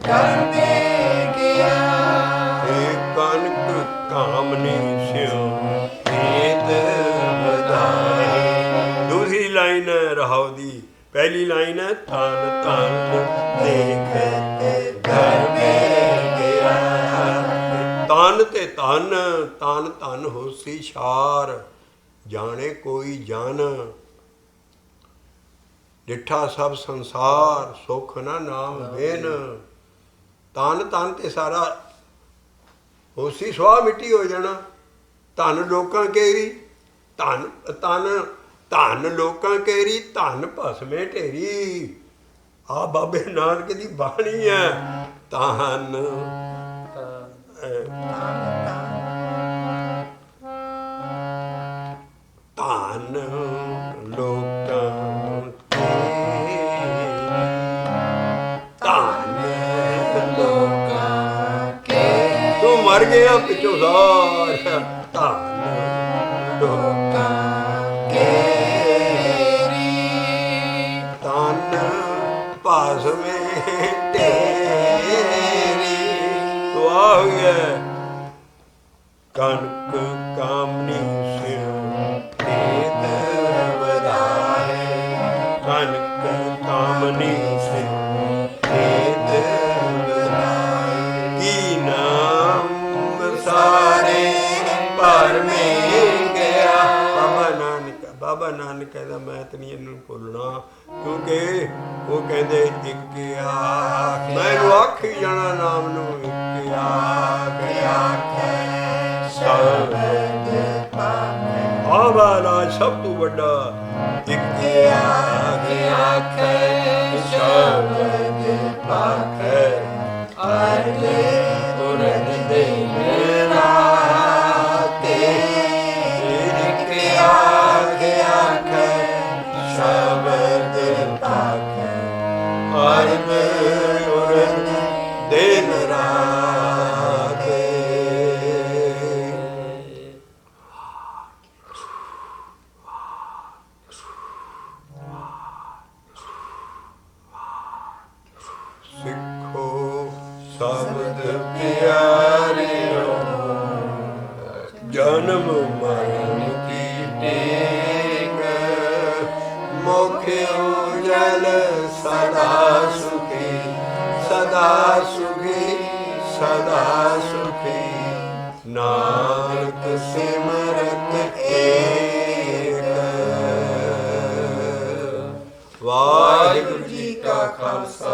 घर में गया। कनक कामनी स्यो खेत बधाए। दूसरी लाइन है रहाव दी पहली लाइन है तन धन देख घर में गया। तन ते धन तन धन होसी छार जाने कोई जन डिठा सब संसार सुख ना नाम बेन। तन तन ते सारा होसी स्वाह मिट्टी हो जाना। धन लोकां केरी धन तन धन लोकां केरी धन भस्मे ढेरी। आ बाबे नानक दी बाणी है धन धन लोकां मर गया पिछो सारा धन लोकां केरी। धन भस्मे ढेरी। तो आ गया कनक कामनी स्यो खेत बधाए। कनक कामनी स्यो खेत बधाए। की नाम सारे पर में गया। बाबा नानक कहता मैं तो नहीं इन्हू भुलना क्योंकि वो कहते एक आख मैं आख ही जाना नाम नू एक आख आवाला सब तू बड़ा एक आख शब्द पाख आले उरन दे दिन रात। सिखो शब्द प्यारियो जन्म मरण की टेक मुख उजल सदा सुखी सदा सुखी सदा सुखी। नानक सिमरत एक। वाहिगुरु जी का खालसा